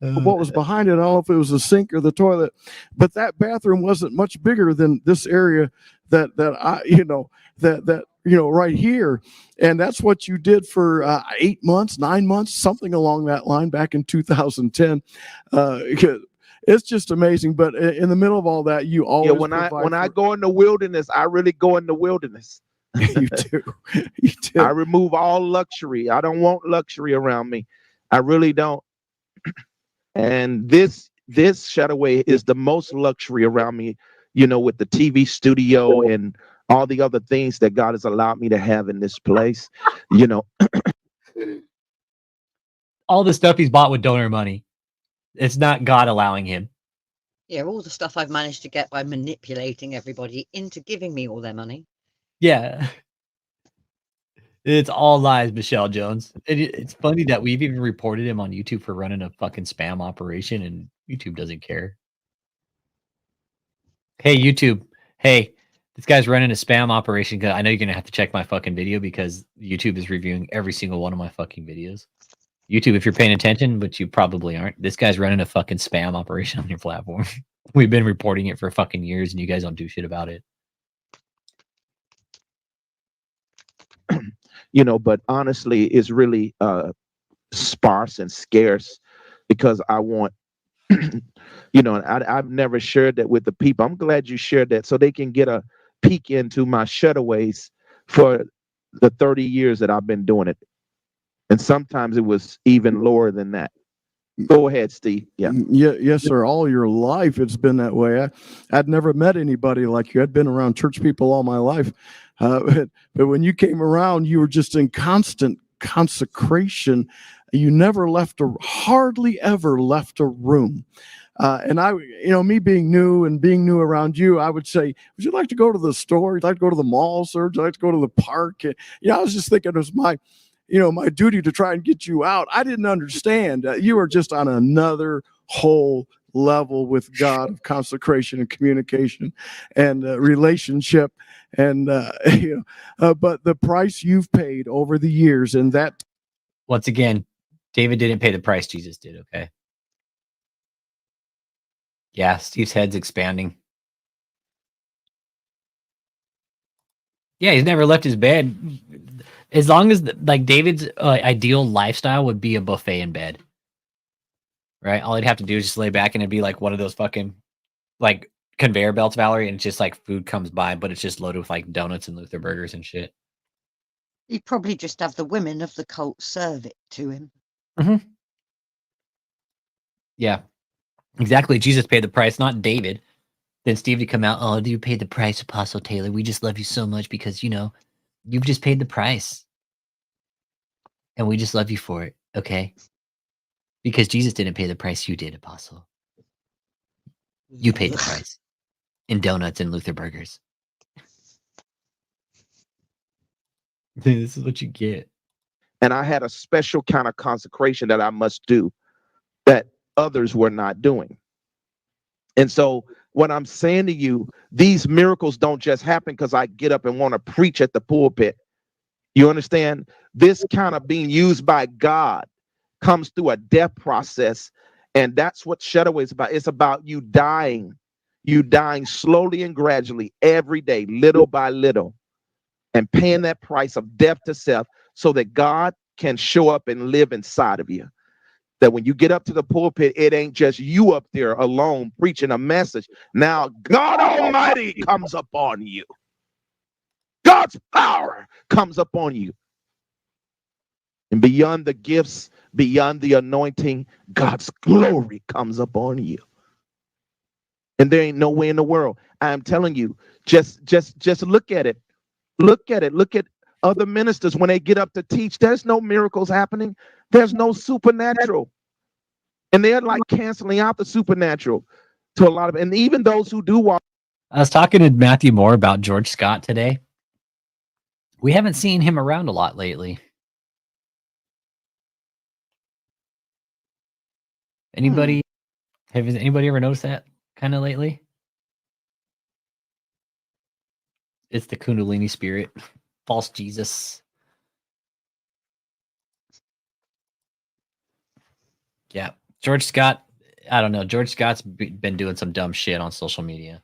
what was behind it. I don't know if it was the sink or the toilet, but that bathroom wasn't much bigger than this area that right here. And that's what you did for 8 months, 9 months, something along that line back in 2010. It's just amazing. But in the middle of all that, you always
when I go in the wilderness, I really go in the wilderness.
You do.
I remove all luxury. I don't want luxury around me. I really don't. And this Shutaway is the most luxury around me, with the TV studio and all the other things that God has allowed me to have in this place.
All the stuff he's bought with donor money. It's not God allowing him.
Yeah, all the stuff I've managed to get by manipulating everybody into giving me all their money.
Yeah. It's all lies, Michelle Jones. It's funny that we've even reported him on YouTube for running a fucking spam operation, and YouTube doesn't care. Hey, YouTube. Hey, this guy's running a spam operation. I know you're going to have to check my fucking video because YouTube is reviewing every single one of my fucking videos. YouTube, if you're paying attention, but you probably aren't, this guy's running a fucking spam operation on your platform. We've been reporting it for fucking years, and you guys don't do shit about it.
But honestly, it's really sparse and scarce because I want, I've never shared that with the people. I'm glad you shared that so they can get a peek into my shutaways for the 30 years that I've been doing it. And sometimes it was even lower than that. Go ahead, Steve. Yeah.
Yes, sir. All your life it's been that way. I'd never met anybody like you. I'd been around church people all my life. But when you came around, you were just in constant consecration. You never hardly ever left a room. And I, me being new around you, I would say, would you like to go to the store? Would you like to go to the mall, sir? Would you like to go to the park? I was just thinking it was my duty to try and get you out. I didn't understand. You were just on another whole level with God of consecration and communication and relationship. And, but the price you've paid over the years, and that.
Once again, David didn't pay the price, Jesus did. Okay. Yeah, Steve's head's expanding. Yeah, he's never left his bed. As long as like David's ideal lifestyle would be a buffet in bed, right? All he'd have to do is just lay back, and it'd be like one of those fucking like conveyor belts, Valerie, and it's just like food comes by, but it's just loaded with like donuts and Luther burgers and shit.
He'd probably just have the women of the cult serve it to him.
Mm-hmm. Yeah, exactly. Jesus paid the price, not David. Then Steve to come out, oh, you paid the price, Apostle Taylor. We just love you so much because, you've just paid the price. And we just love you for it, okay? Because Jesus didn't pay the price, you did, Apostle. You paid the price. In donuts and Luther burgers. This is what you get.
And I had a special kind of consecration that I must do that others were not doing. And so what I'm saying to you, these miracles don't just happen because I get up and want to preach at the pulpit. You understand? This kind of being used by God comes through a death process. And that's what Shadow is about. It's about you dying slowly and gradually every day, little by little, and paying that price of death to self so that God can show up and live inside of you. That when you get up to the pulpit, it ain't just you up there alone preaching a message. Now, God Almighty comes upon you. God's power comes upon you. And beyond the gifts, beyond the anointing, God's glory comes upon you. And there ain't no way in the world. I'm telling you, just look at it. Look at it. Look at other ministers when they get up to teach. There's no miracles happening. There's no supernatural. And they're like canceling out the supernatural to a lot of, and even those who do walk.
I was talking to Matthew Moore about George Scott today. We haven't seen him around a lot lately. Anybody ever noticed that kind of lately? It's the Kundalini spirit, false Jesus. Yeah, George Scott. I don't know. George Scott's been doing some dumb shit on social media.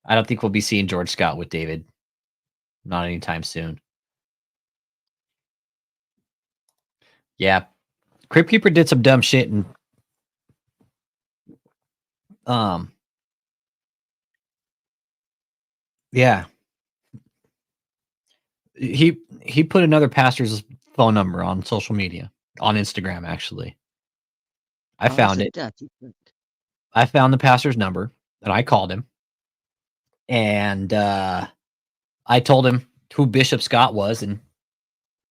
I don't think we'll be seeing George Scott with David. Not anytime soon. Yeah. Crypt Keeper did some dumb shit and yeah. He put another pastor's phone number on social media, on Instagram actually. I found it. I found the pastor's number and I called him. And I told him who Bishop Scott was and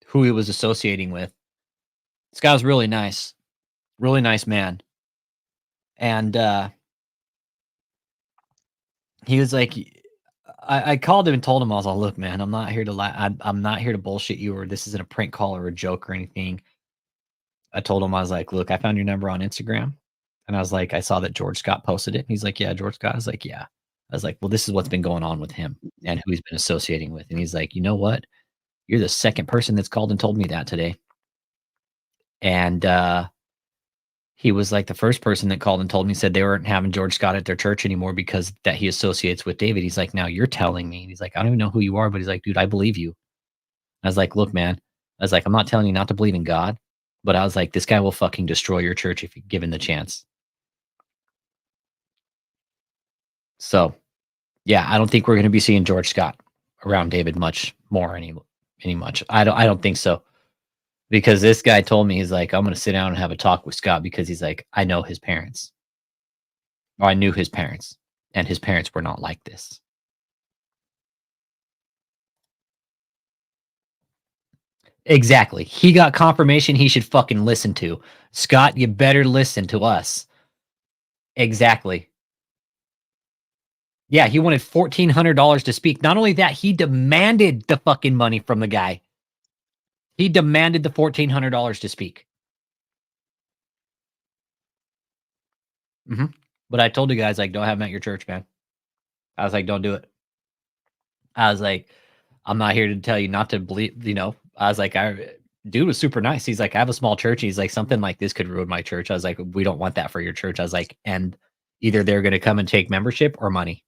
who he was associating with. This guy was really nice man. And he was like, I called him and told him, I was like, look, man, I'm not here to I'm not here to bullshit you, or this isn't a prank call or a joke or anything. I told him, I was like, look, I found your number on Instagram. And I was like, I saw that George Scott posted it. And he's like, yeah, George Scott. I was like, yeah. I was like, well, this is what's been going on with him and who he's been associating with. And he's like, you know what? You're the second person that's called and told me that today. And he was like the first person that called and told me, said they weren't having George Scott at their church anymore because that he associates with David. He's like, now you're telling me. And he's like, I don't even know who you are, but he's like, dude, I believe you. I was like, look, man, I was like, I'm not telling you not to believe in God, but I was like, this guy will fucking destroy your church if you give him the chance. So, yeah, I don't think we're going to be seeing George Scott around David much more any much. I don't think so. Because this guy told me, he's like, I'm going to sit down and have a talk with Scott because he's like, I know his parents. Or I knew his parents. And his parents were not like this. Exactly. He got confirmation he should fucking listen to. Scott, you better listen to us. Exactly. Yeah, he wanted $1,400 to speak. Not only that, he demanded the fucking money from the guy. He demanded the $1,400 to speak. But I told the guys, like, don't have him at your church, man. I was like, don't do it. I was like, I'm not here to tell you not to believe, I was like, dude was super nice. He's like, I have a small church. He's like, something like this could ruin my church. I was like, we don't want that for your church. I was like, and either they're going to come and take membership or money.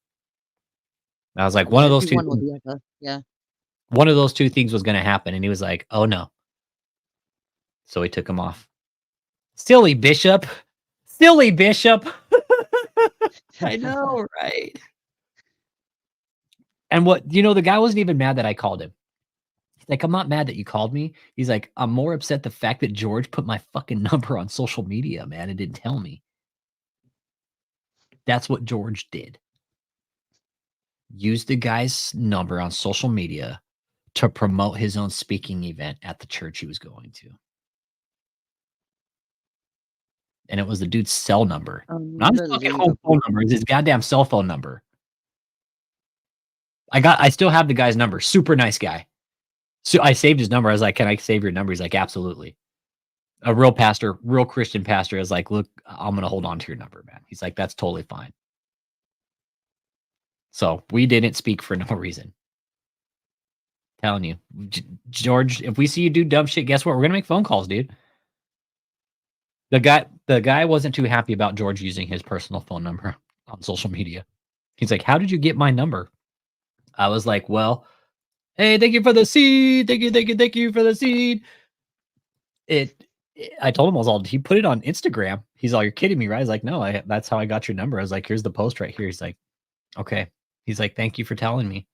I was like, one of those two.
One or the other. Yeah.
One of those two things was going to happen. And he was like, oh no. So he took him off. Silly bishop. Silly bishop. I know, right? And the guy wasn't even mad that I called him. He's like, I'm not mad that you called me. He's like, I'm more upset the fact that George put my fucking number on social media, man, and didn't tell me. That's what George did. Used the guy's number on social media to promote his own speaking event at the church he was going to. And it was the dude's cell number. Not his fucking home phone number. It's his goddamn cell phone number. I still have the guy's number. Super nice guy. So I saved his number. I was like, can I save your number? He's like, absolutely. A real pastor, real Christian pastor is like, look, I'm going to hold on to your number, man. He's like, that's totally fine. So we didn't speak for no reason. Telling you, George, if we see you do dumb shit, guess what? We're going to make phone calls, dude. The guy wasn't too happy about George using his personal phone number on social media. He's like, how did you get my number? I was like, well, hey, thank you for the seed. Thank you for the seed. I told him he put it on Instagram. He's all, you're kidding me, right? I was like, no, that's how I got your number. I was like, here's the post right here. He's like, okay. He's like, thank you for telling me.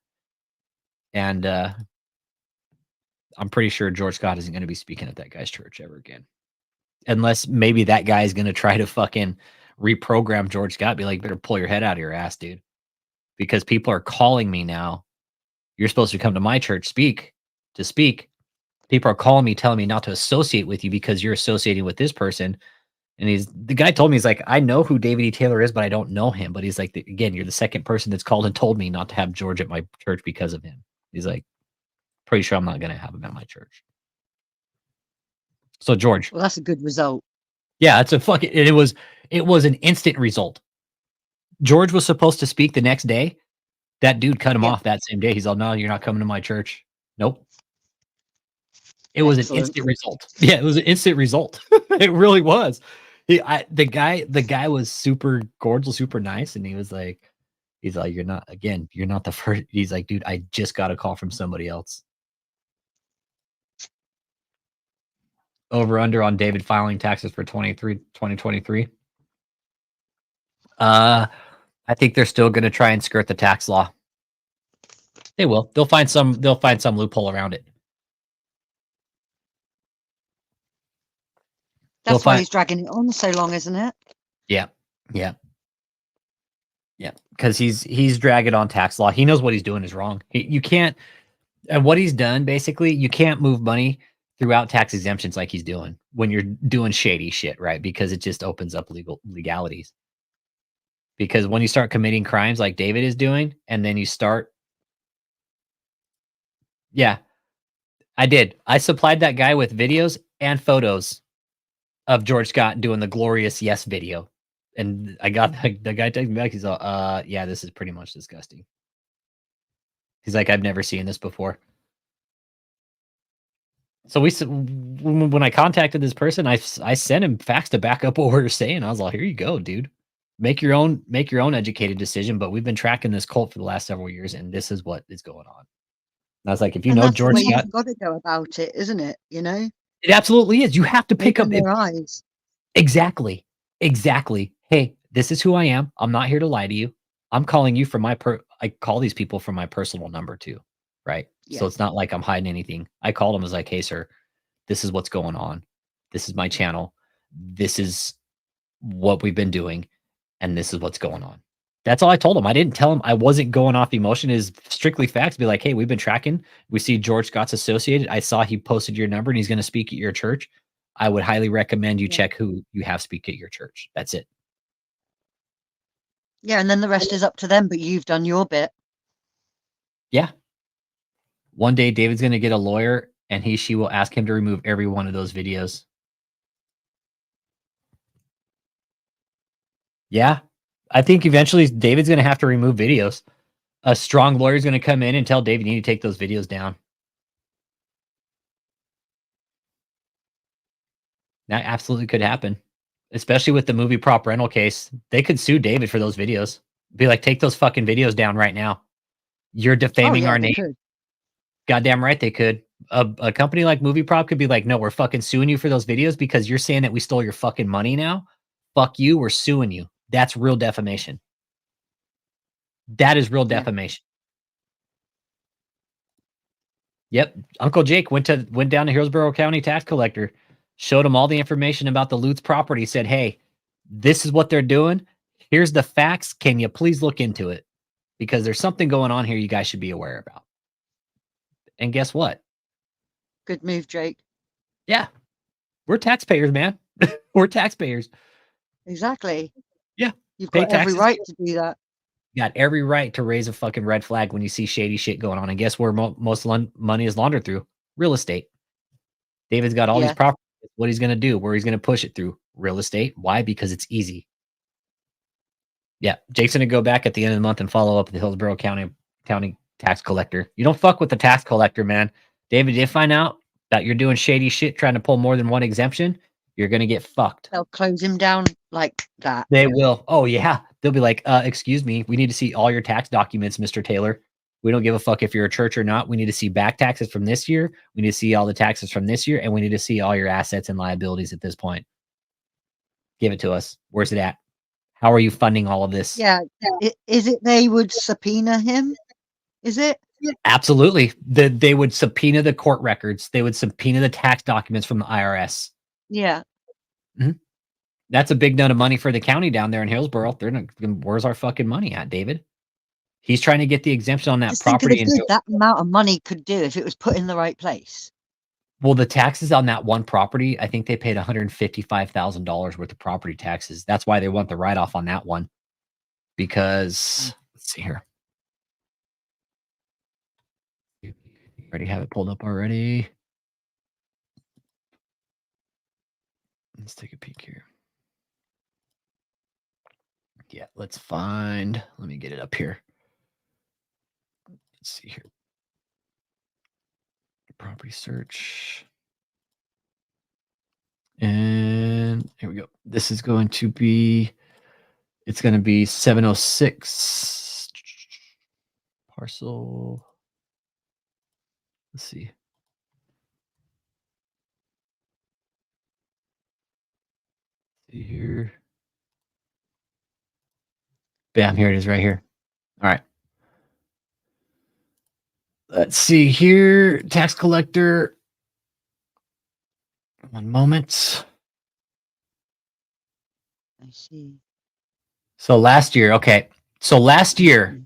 And I'm pretty sure George Scott isn't going to be speaking at that guy's church ever again. Unless maybe that guy is going to try to fucking reprogram George Scott. Be like, better pull your head out of your ass, dude. Because people are calling me now. You're supposed to come to my church to speak. People are calling me, telling me not to associate with you because you're associating with this person. And the guy told me, he's like, I know who David E. Taylor is, but I don't know him. But he's like, again, you're the second person that's called and told me not to have George at my church because of him. He's like, pretty sure I'm not going to have him at my church. So George.
Well, that's a good result.
Yeah, it was an instant result. George was supposed to speak the next day. That dude cut him off that same day. He's all, no, you're not coming to my church. Nope. It was an instant result. Yeah, it was an instant result. It really was. The guy was super cordial, super nice, and he's like, you're not the first. He's like, dude, I just got a call from somebody else. Over under on David filing taxes for 2023. I think they're still going to try and skirt the tax law. They will. They'll find some loophole around it.
That's why he's dragging it on so long, isn't it?
Yeah. Because he's dragging on tax law. He knows what he's doing is wrong. You can't, and what he's done basically, you can't move money throughout tax exemptions like he's doing when you're doing shady shit, right? Because it just opens up legalities. Because when you start committing crimes like David is doing, and then you start, yeah, I did. I supplied that guy with videos and photos of George Scott doing the Glorious Yes video. And I got the guy taking me back. He's all, yeah, this is pretty much disgusting. He's like, I've never seen this before. So when I contacted this person, I sent him facts to back up what we were saying. I was like, here you go, dude. Make your own educated decision. But we've been tracking this cult for the last several years, and this is what is going on. And I was like, if you know George Scott,
you've got to go about it, isn't it? You know,
it absolutely is. You have to pick up
their eyes.
Exactly. Hey, this is who I am. I'm not here to lie to you. I'm calling you from I call these people from my personal number too, right? Yeah. So it's not like I'm hiding anything. I called him as like, hey, sir, this is what's going on. This is my channel. This is what we've been doing, and this is what's going on. That's all I told him. I didn't tell him. I wasn't going off emotion. It is strictly facts. Be like, hey, we've been tracking. We see George Scott's associated. I saw he posted your number and he's going to speak at your church. I would highly recommend you check who you have speak at your church. That's it.
Yeah, and then the rest is up to them, but you've done your bit.
Yeah. One day David's going to get a lawyer and she will ask him to remove every one of those videos. Yeah. I think eventually David's going to have to remove videos. A strong lawyer is going to come in and tell David, you need to take those videos down. That absolutely could happen, especially with the movie prop rental case. They could sue David for those videos. Be like, take those fucking videos down right now. You're defaming our name.
Could.
Goddamn right they could. A company like Movie Prop could be like, no, we're fucking suing you for those videos because you're saying that we stole your fucking money now. Fuck you, we're suing you. That's real defamation. That is real defamation. Yep. Uncle Jake went down to Hillsborough County tax collector, showed him all the information about the Lutz property, said, hey, this is what they're doing. Here's the facts. Can you please look into it? Because there's something going on here you guys should be aware about. And guess what?
Good move, Jake.
Yeah. We're taxpayers, man. We're taxpayers.
Exactly.
Yeah.
You've
Pay
got every
taxes.
right to do that.
You got every right to raise a fucking red flag when you see shady shit going on. And guess where most money is laundered through? Real estate. David's got all these properties. What he's going to do, where he's going to push it through? Real estate. Why? Because it's easy. Yeah. Jake's going to go back at the end of the month and follow up with the Hillsborough County tax collector. You don't fuck with the tax collector, man. David, they find out that you're doing shady shit trying to pull more than one exemption, you're going to get fucked.
They'll close him down like that.
They will. Oh, yeah. They'll be like, excuse me, we need to see all your tax documents, Mr. Taylor. We don't give a fuck if you're a church or not. We need to see back taxes from this year. We need to see all the taxes from this year. And we need to see all your assets and liabilities at this point. Give it to us. Where's it at? How are you funding all of this?
Yeah. Is it they would subpoena him? Is it?
Absolutely. They would subpoena the court records. They would subpoena the tax documents from the IRS.
Yeah.
Mm-hmm. That's a big nut of money for the county down there in Hillsborough. They're not, where's our fucking money at, David? He's trying to get the exemption on that
Just
property.
Think of the good that amount of money could do if it was put in the right place.
Well, the taxes on that one property, I think they paid $155,000 worth of property taxes. That's why they want the write-off on that one. Because, let's see here. Already have it pulled up already. Let's take a peek here. Yeah, let's find, let me get it up here. Let's see here. Property search. And here we go. This is going to be, it's going to be 706 parcel. Let's see. See here. Bam, here it is right here. All right. Let's see here. Tax collector. One moment.
I see.
So last year, okay. So last year,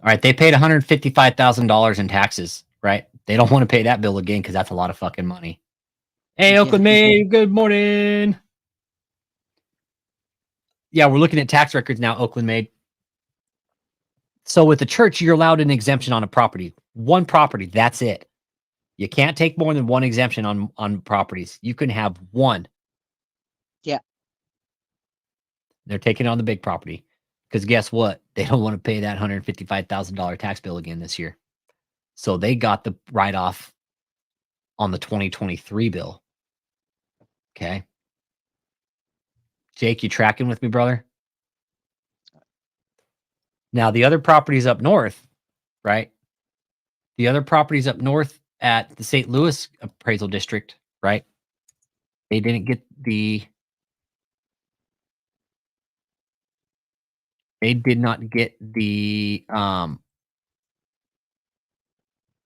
all right, they paid $155,000 in taxes, right? They don't want to pay that bill again because that's a lot of fucking money. Hey, Oakland Maid, good morning. Yeah, we're looking at tax records now, Oakland Maid. So with the church, you're allowed an exemption on a property. One property, that's it. You can't take more than one exemption on properties. You can have one.
Yeah.
They're taking on the big property. Because guess what? They don't want to pay that $155,000 tax bill again this year. So they got the write-off on the 2023 bill. Okay. Jake, you tracking with me, brother? Now, the other properties up north, right? The other properties up north at the St. Louis appraisal district, right? They didn't get the... They did not get the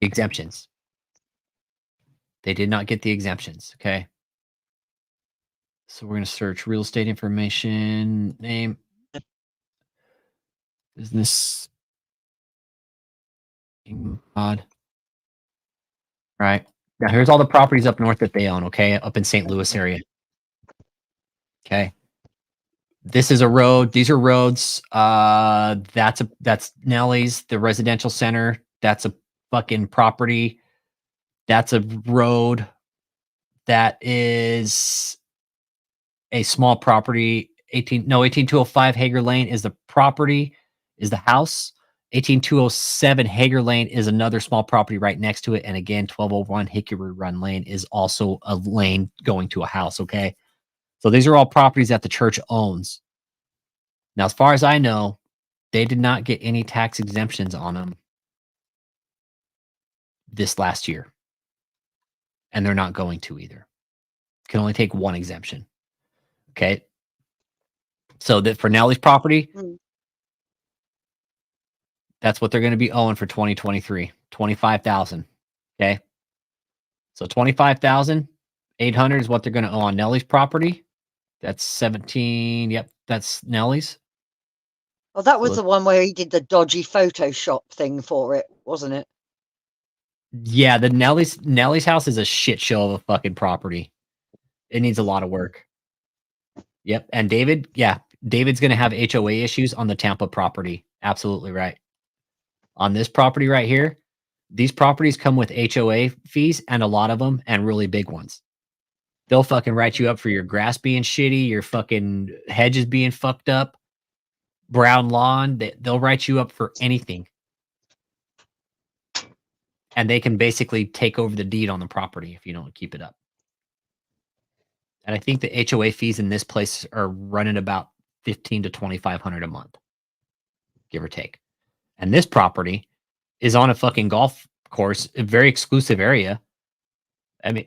exemptions. They did not get the exemptions, okay? So we're going to search real estate information, name, business, odd. Right. Now here's all the properties up north that they own, okay? Up in St. Louis area. Okay. This is a road. These are roads. That's Nellie's, the residential center. That's a fucking property. That's a road that is a small property. 18205 Hager Lane is the property, is the house. 18207 Hager Lane is another small property right next to it. And again, 1201 Hickory Run Lane is also a lane going to a house. Okay. So these are all properties that the church owns. Now, as far as I know, they did not get any tax exemptions on them this last year. And they're not going to either. Can only take one exemption. Okay. So that for Nellie's property, that's what they're going to be owing for 2023, 25,000. Okay. So 25,800 is what they're going to owe on Nellie's property. That's 17. Yep. That's Nellie's.
Well, that was the one where he did the dodgy Photoshop thing for it, wasn't it?
Yeah. The Nellie's house is a shit show of a fucking property. It needs a lot of work. Yep. And David, yeah, David's going to have HOA issues on the Tampa property. Absolutely right. On this property right here, these properties come with HOA fees, and a lot of them, and really big ones. They'll fucking write you up for your grass being shitty, your fucking hedges being fucked up, brown lawn. They'll write you up for anything. And they can basically take over the deed on the property if you don't keep it up. And I think the HOA fees in this place are running about $1,500 to $2,500 a month, give or take. And this property is on a fucking golf course, a very exclusive area. I mean,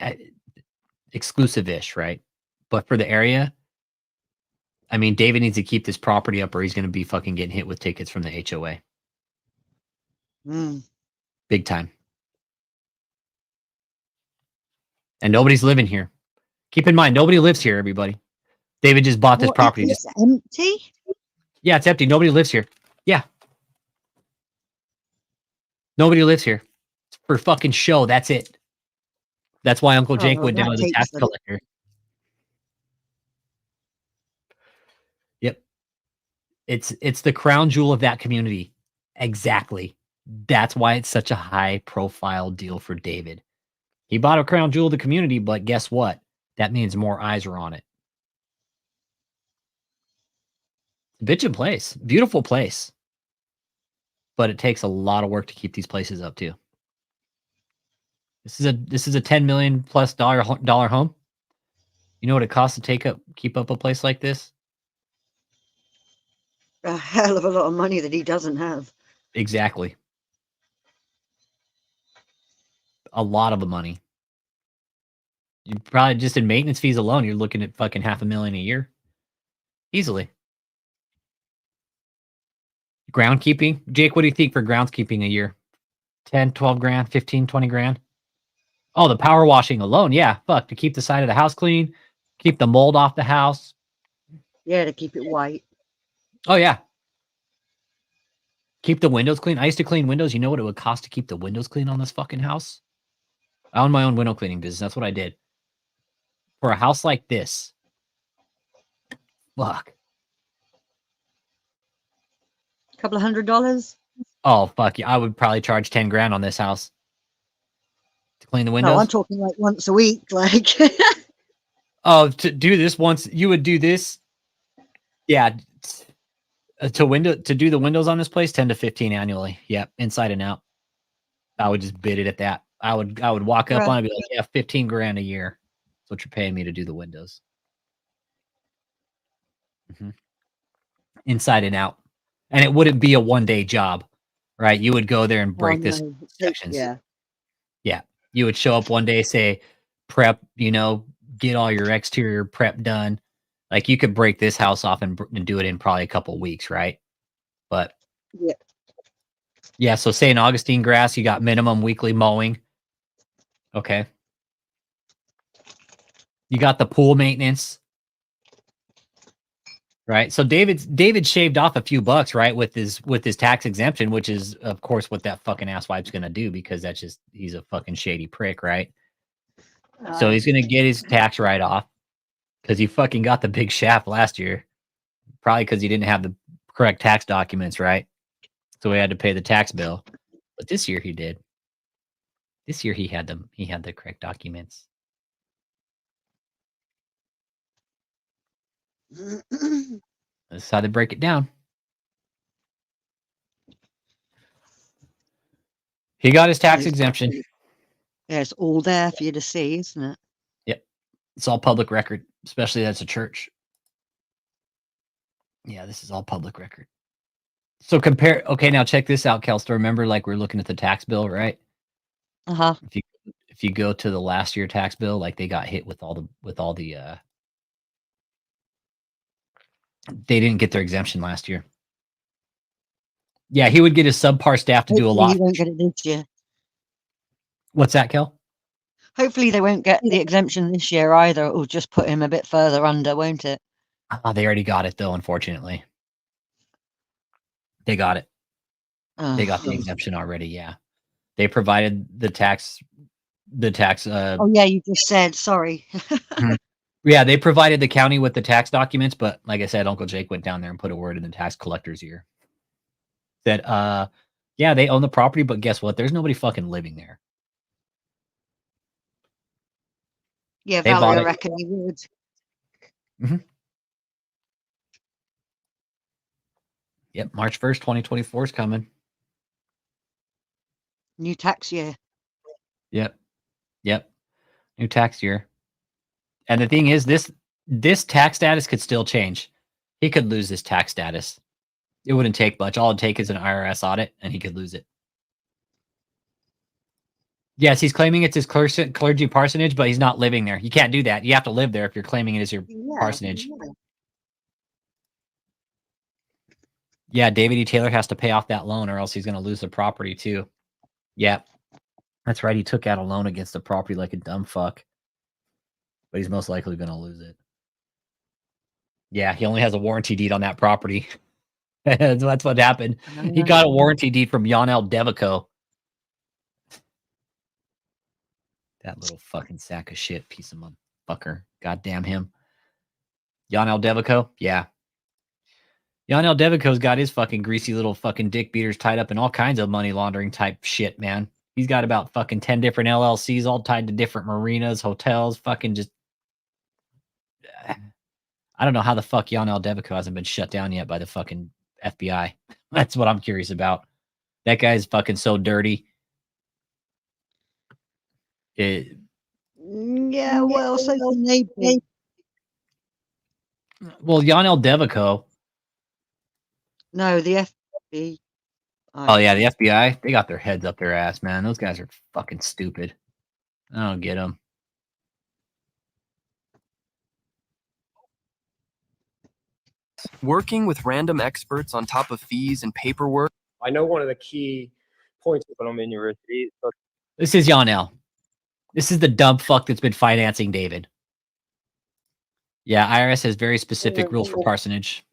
exclusive-ish, right? But for the area, I mean, David needs to keep this property up or he's going to be fucking getting hit with tickets from the HOA. Big time. And nobody's living here. Keep in mind, nobody lives here, everybody. David just bought this property.
It's empty?
Yeah, it's empty. Nobody lives here. Yeah. Nobody lives here. It's for fucking show. That's it. That's why Uncle Jake went down to the tax collector. Yep. It's the crown jewel of that community. Exactly. That's why it's such a high profile deal for David. He bought a crown jewel of the community, but guess what? That means more eyes are on it. Bitchin' place. Beautiful place. But it takes a lot of work to keep these places up too. This is a $10 million plus dollar home. You know what it costs to keep up a place like this?
A hell of a lot of money that he doesn't have.
Exactly. A lot of the money. You probably just in maintenance fees alone, you're looking at fucking $500,000 a year. Easily. Groundkeeping. Jake, what do you think for groundskeeping a year? 10, 12 grand, 15, 20 grand? Oh, the power washing alone. Yeah, fuck. To keep the side of the house clean, keep the mold off the house.
Yeah, to keep it white.
Oh, yeah. Keep the windows clean. I used to clean windows. You know what it would cost to keep the windows clean on this fucking house? I own my own window cleaning business. That's what I did. For a house like this. Fuck.
Couple of $100?
Oh, fuck yeah. I would probably charge 10 grand on this house. To clean the windows.
No, I'm talking like once a week. Like,
oh, to do this once, you would do this. Yeah. To do the windows on this place, 10 to 15 annually. Yep. Inside and out. I would just bid it at that. I would walk up on it and be like, yeah, 15 grand a year. That's what you're paying me to do the windows. Inside and out. And it wouldn't be a one-day job, right? You would go there and break this sections.
Yeah.
Yeah. You would show up one day, say, prep, get all your exterior prep done. Like you could break this house off and do it in probably a couple of weeks, right? But yeah. So say in Augustine grass, you got minimum weekly mowing. Okay. You got the pool maintenance. Right. So David shaved off a few bucks, right, with his tax exemption, which is of course what that fucking asswipe's gonna do because he's a fucking shady prick, right? So he's gonna get his tax write-off because he fucking got the big shaft last year. Probably because he didn't have the correct tax documents, right? So he had to pay the tax bill. But this year he did. This year he had them. He had the correct documents. That's how they break it down. He got his tax exemption.
Yeah, it's all there for you to see, isn't it?
Yep. It's all public record, especially that's a church. Yeah, this is all public record. So compare. Okay, now check this out, Kelster. Remember, like we're looking at the tax bill, right?
Uh-huh.
If you go to the last year tax bill, like they got hit with all the they didn't get their exemption last year. Yeah, he would get his subpar staff to do a
Hopefully
lot.
he won't get it this year.
What's that, Kel?
Hopefully they won't get the exemption this year either. It will just put him a bit further under, won't it?
They already got it though, unfortunately. They got it. They got the exemption already, yeah. They provided the tax
Oh yeah, you just said, sorry.
yeah, they provided the county with the tax documents, but like I said, Uncle Jake went down there and put a word in the tax collector's ear. Said, yeah, they own the property, but guess what? There's nobody fucking living there.
Yeah,
They bought
Valerie, I
it.
reckon you would.
Yep, March 1st, 2024 is coming.
New tax year.
Yep. New tax year. And the thing is, this tax status could still change. He could lose this tax status. It wouldn't take much. All it'd take is an IRS audit, and he could lose it. Yes, he's claiming it's his clergy parsonage, but he's not living there. You can't do that. You have to live there if you're claiming it as your parsonage. Yeah, David E. Taylor has to pay off that loan, or else he's going to lose the property too. Yeah, that's right. He took out a loan against the property like a dumb fuck, but he's most likely going to lose it. Yeah, he only has a warranty deed on that property. That's what happened. He got a warranty deed from Yanel Devico. That little fucking sack of shit, piece of motherfucker. Goddamn him. Yanel Devico? Yeah. Yanel Devico's got his fucking greasy little fucking dick beaters tied up in all kinds of money laundering type shit, man. He's got about fucking 10 different LLCs all tied to different marinas, hotels, fucking just... I don't know how the fuck Yanel Devico hasn't been shut down yet by the fucking FBI. That's what I'm curious about. That guy's fucking so dirty.
Yeah, well, so can they be.
Well, Yanel Devico.
No, the FBI.
Oh, yeah, the FBI. They got their heads up their ass, man. Those guys are fucking stupid. I don't get them.
Working with random experts on top of fees and paperwork.
I know one of the key points with Oklahoma University.
This is Yanel. This is the dumb fuck that's been financing David. Yeah, IRS has very specific rules for parsonage.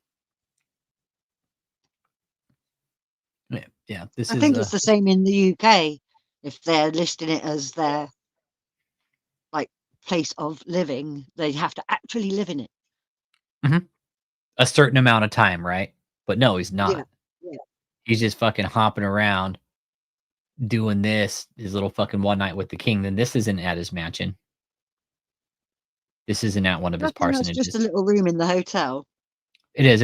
Yeah, this is.
I think it's the same in the UK. If they're listing it as their like place of living, they have to actually live in it.
A certain amount of time, right? But no, he's not.
Yeah.
He's just fucking hopping around doing this, his little fucking one night with the king. Then this isn't at his mansion. This isn't at one of his parsonages.
It's just a little room in the hotel.
It is.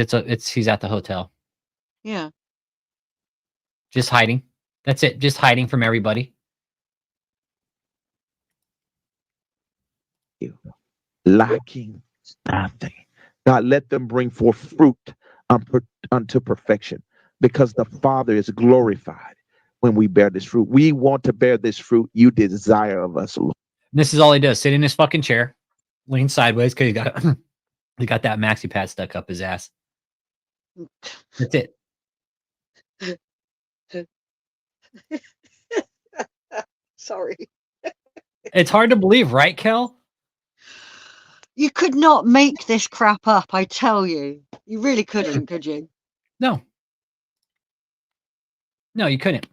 He's at the hotel.
Yeah.
Just hiding. That's it. Just hiding from everybody.
Lacking nothing. God, let them bring forth fruit unto perfection, because the Father is glorified when we bear this fruit. We want to bear this fruit you desire of us, Lord.
This is all he does. Sit in his fucking chair, lean sideways because he got that maxi pad stuck up his ass. That's it.
Sorry.
It's hard to believe, right, Kel?
You could not make this crap up, I tell you. You really couldn't, could you?
No. No, you couldn't.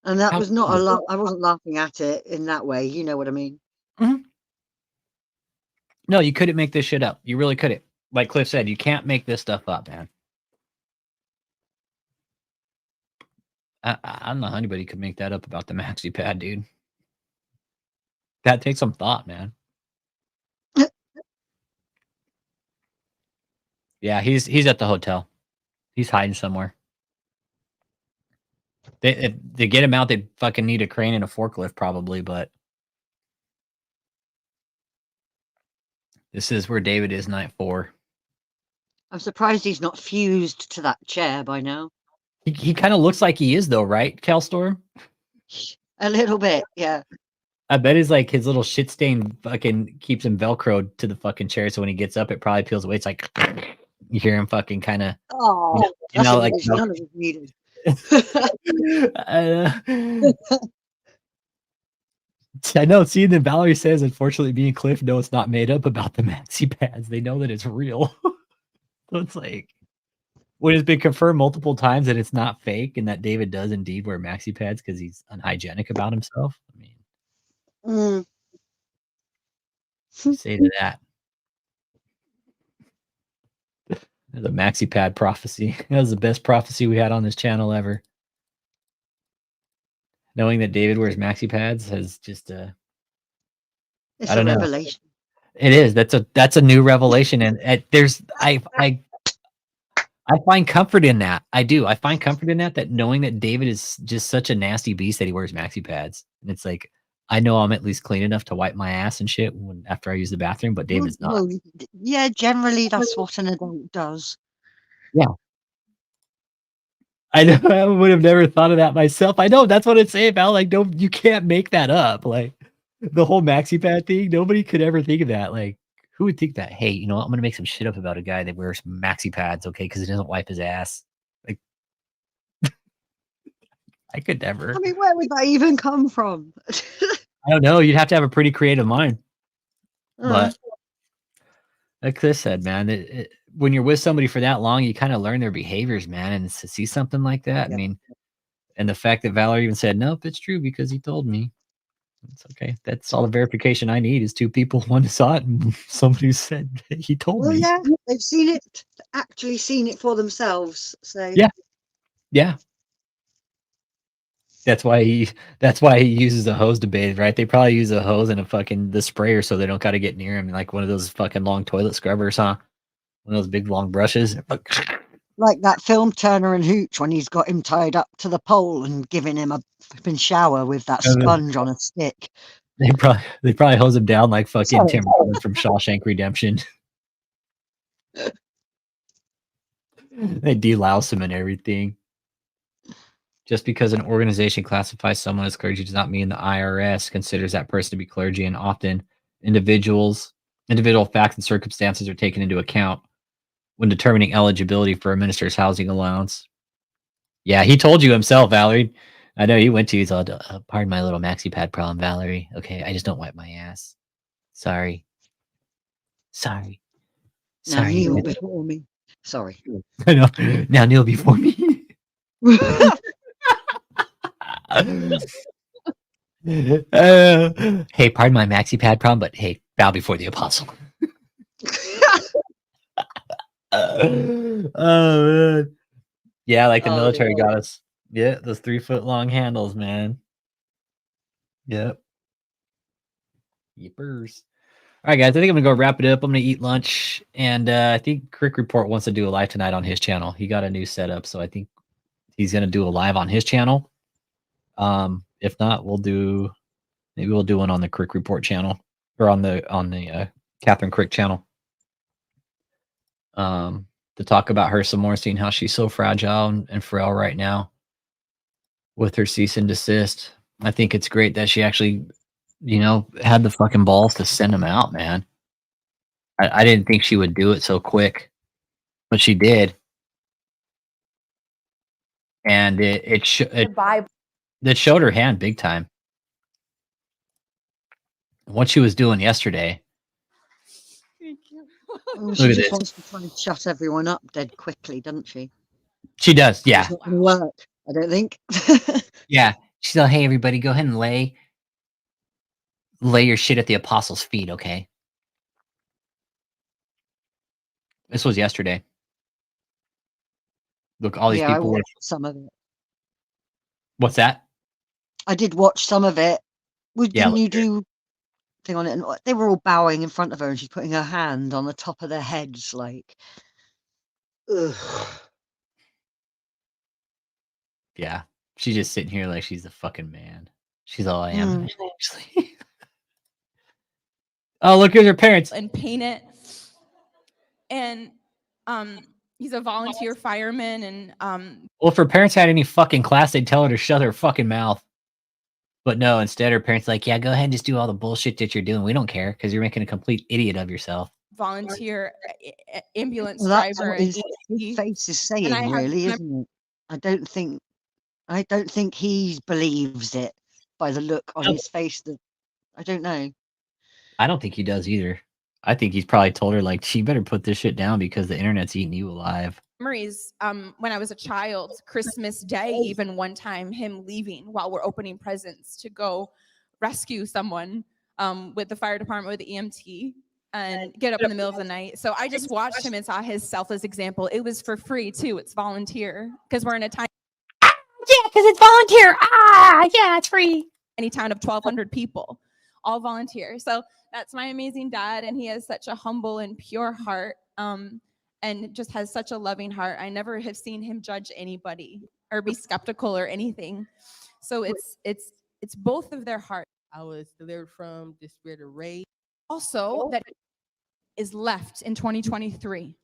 And that was not a lot. I wasn't laughing at it in that way. You know what I mean?
No, you couldn't make this shit up. You really couldn't. Like Cliff said, you can't make this stuff up, man. I don't know how anybody could make that up about the maxi pad, dude. That takes some thought, man. Yeah, he's at the hotel. He's hiding somewhere. They get him out, they fucking need a crane and a forklift probably, but this is where David is night 4.
I'm surprised he's not fused to that chair by now.
He kind of looks like he is though, right, Calstorm?
A little bit, yeah.
I bet his like his little shit stain fucking keeps him velcroed to the fucking chair, so when he gets up, it probably peels away. It's like you hear him fucking kind of.
Oh,
You know,
like
like
none of it needed.
I know. See, then Valerie says, unfortunately, me and Cliff know it's not made up about the maxi pads. They know that it's real. So it's like when it's been confirmed multiple times that it's not fake and that David does indeed wear maxi pads because he's unhygienic about himself. I mean, say to that. The maxi pad prophecy. That was the best prophecy we had on this channel ever. Knowing that David wears maxi pads has just
It's
I don't
a
know.
revelation.
It is. That's a new revelation, and there's I find comfort in that. I do. I find comfort in that knowing that David is just such a nasty beast that he wears maxi pads, and it's like I know I'm at least clean enough to wipe my ass and shit after I use the bathroom, but David's not.
Well, yeah, generally that's what an adult does.
Yeah. I know. I would have never thought of that myself. I know that's what it's saying about. Like, no, you can't make that up. Like the whole maxi pad thing. Nobody could ever think of that. Like, who would think that? Hey, you know what? I'm gonna make some shit up about a guy that wears maxi pads, okay, because he doesn't wipe his ass. Like, I could never.
I mean, where would that even come from?
I don't know. You'd have to have a pretty creative mind. But like Chris said, man, when you're with somebody for that long, you kind of learn their behaviors, man. And to see something like that, I mean, and the fact that Valerie even said, nope, it's true because he told me. It's okay. That's all the verification I need is 2 people. One saw it and somebody who said he told
Well,
me.
yeah, they've seen it, actually seen it for themselves. So
Yeah. That's why he uses a hose to bathe, right? They probably use a hose and the sprayer so they don't got to get near him, like one of those fucking long toilet scrubbers, huh? One of those big long brushes.
Like that film Turner and Hooch when he's got him tied up to the pole and giving him a flipping shower with that sponge on a stick.
They probably hose him down like fucking Tim Robbins from Shawshank Redemption. They delouse him and everything. Just because an organization classifies someone as clergy does not mean the IRS considers that person to be clergy, and often individual facts and circumstances are taken into account when determining eligibility for a minister's housing allowance. Yeah, he told you himself, Valerie. I know he went to you. He's all, pardon my little maxi pad problem, Valerie. Okay, I just don't wipe my ass. Sorry.
Now kneel before me. Sorry.
I know. Now kneel before me. Hey, pardon my maxi pad problem, but hey, bow before the apostle. Oh man. Yeah, like the military got us. Yeah, those 3-foot long handles, man. Yep. Yippers. All right, guys, I think I'm gonna go wrap it up. I'm gonna eat lunch, and I think Crick Report wants to do a live tonight on his channel. He got a new setup, so I think he's gonna do a live on his channel. If not, maybe we'll do one on the Crick Report channel or on the Catherine Crick channel. To talk about her some more, seeing how she's so fragile and frail right now with her cease and desist. I think it's great that she actually, had the fucking balls to send him out, man. I didn't think she would do it so quick, but she did. And it showed her hand big time. What she was doing yesterday.
Well, she just wants to try and shut everyone up dead quickly, doesn't she?
She does, yeah.
It's not going to work, I don't think.
Yeah. She's like, hey, everybody, go ahead and lay your shit at the apostles' feet, okay? This was yesterday. Look, all these
I
people.
watched some of it.
What's that?
I did watch some of it.
Yeah,
Didn't you
let's hear
do thing on it? And they were all bowing in front of her, and she's putting her hand on the top of their heads, like. Ugh.
Yeah. She's just sitting here like she's the fucking man. She's all I am. Actually. Oh, look at her parents.
And paint it. And he's a volunteer fireman, and
Well, if her parents had any fucking class, they'd tell her to shut her fucking mouth. But no, instead her parents like, yeah, go ahead and just do all the bullshit that you're doing. We don't care because you're making a complete idiot of yourself.
volunteer ambulance
Well, that's
driver.
what his face is saying,
I have-
really, isn't it? I don't think he believes it by the look on his face. That I don't know.
I don't think he does either. I think he's probably told her like, she better put this shit down because the internet's eating you alive.
memories when I was a child, Christmas Day, even one time, him leaving while we're opening presents to go rescue someone with the fire department, with the EMT, and get up in the middle of the night. So I just watched him and saw his selfless example. It was for free too. It's volunteer because we're in a tiny.
Yeah, because it's volunteer. Yeah, it's free.
Any town of 1,200 people, all volunteer. So that's my amazing dad, and he has such a humble and pure heart. And just has such a loving heart. I never have seen him judge anybody or be skeptical or anything. So it's both of their hearts.
I was delivered from the spirit of rage.
Also, that is left in 2023.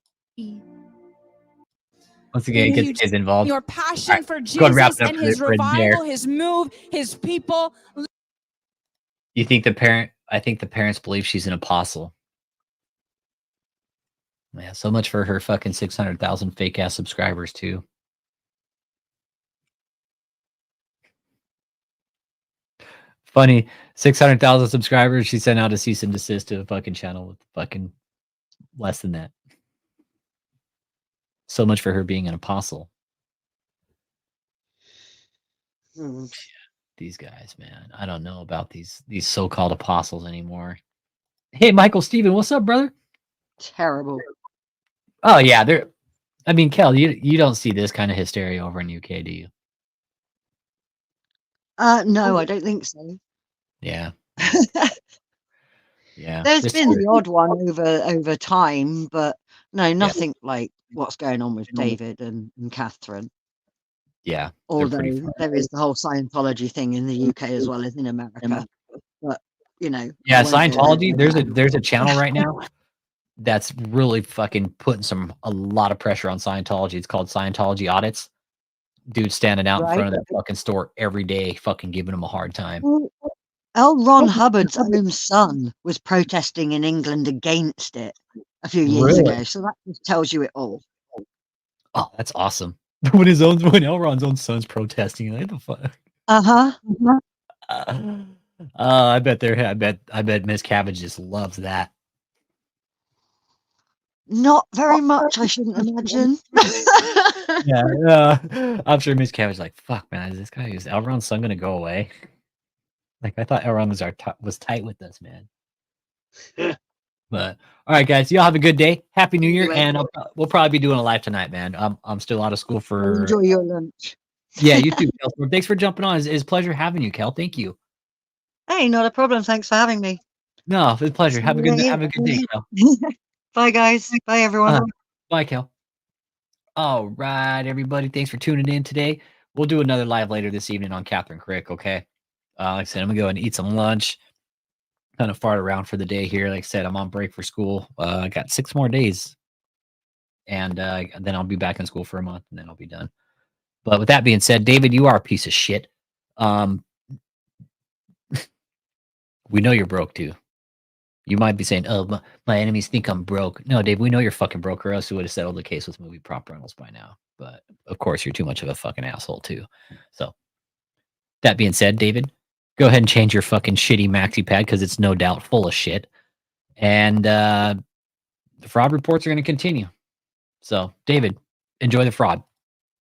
Once again, get the kids involved.
Your passion
All right,
for
go ahead and wrap
Jesus
it up
and
for
his
there.
revival, his move, his people.
You think I think the parents believe she's an apostle. Yeah, so much for her fucking 600,000 fake ass subscribers too. Funny, 600,000 subscribers. She sent out a cease and desist to a fucking channel with fucking less than that. So much for her being an apostle. These guys, man, I don't know about these so-called apostles anymore. Hey, Michael Steven, what's up, brother?
Terrible.
Oh yeah, they're. I mean, Kel, you don't see this kind of hysteria over in UK, do you?
No, I don't think so.
Yeah. Yeah.
There's
This-
been the odd one over time, but no, nothing like what's going on with David and Catherine.
Yeah. they're
Although
pretty fun.
there is the whole Scientology thing in the UK as well as in America. But you know.
Yeah,
I won't go
Scientology.
into
There's a channel right now that's really fucking putting a lot of pressure on Scientology. It's called Scientology Audits. Dude standing out in front of that fucking store every day, fucking giving them a hard time.
Well, L. Ron Hubbard's own son was protesting in England against it a few years
Really?
ago, so that just tells you it all.
Oh, that's awesome. when Elron's own son's protesting, like the fuck.
Uh-huh.
I bet Miss Cabbage just loves that.
Not very much, I shouldn't imagine.
Yeah, I'm sure Miss Cabbage is like, fuck, man, is Elron's son gonna go away? Like, I thought Elron was tight with us, man. But all right, guys, y'all have a good day. Happy New Year, and we'll probably be doing a live tonight, man. I'm still out of school for.
Enjoy your lunch.
Yeah, you too, Kel. Thanks for jumping on. It's a pleasure having you, Kel. Thank you.
Hey, not a problem. Thanks for having me.
No, it's a pleasure. Have a good day, Kel.
Bye, guys. Bye, everyone.
Bye, Kel. All right, everybody. Thanks for tuning in today. We'll do another live later this evening on Catherine Crick, okay? Like I said, I'm going to go and eat some lunch. Kind of fart around for the day here. Like I said, I'm on break for school. I got 6 more days. And then I'll be back in school for a month, and then I'll be done. But with that being said, David, you are a piece of shit. We know you're broke, too. You might be saying, oh, my enemies think I'm broke. No, Dave, we know you're fucking broke, or else we would have settled the case with movie prop rentals by now. But, of course, you're too much of a fucking asshole, too. So, that being said, David, go ahead and change your fucking shitty maxi pad, because it's no doubt full of shit. And the fraud reports are going to continue. So, David, enjoy the fraud.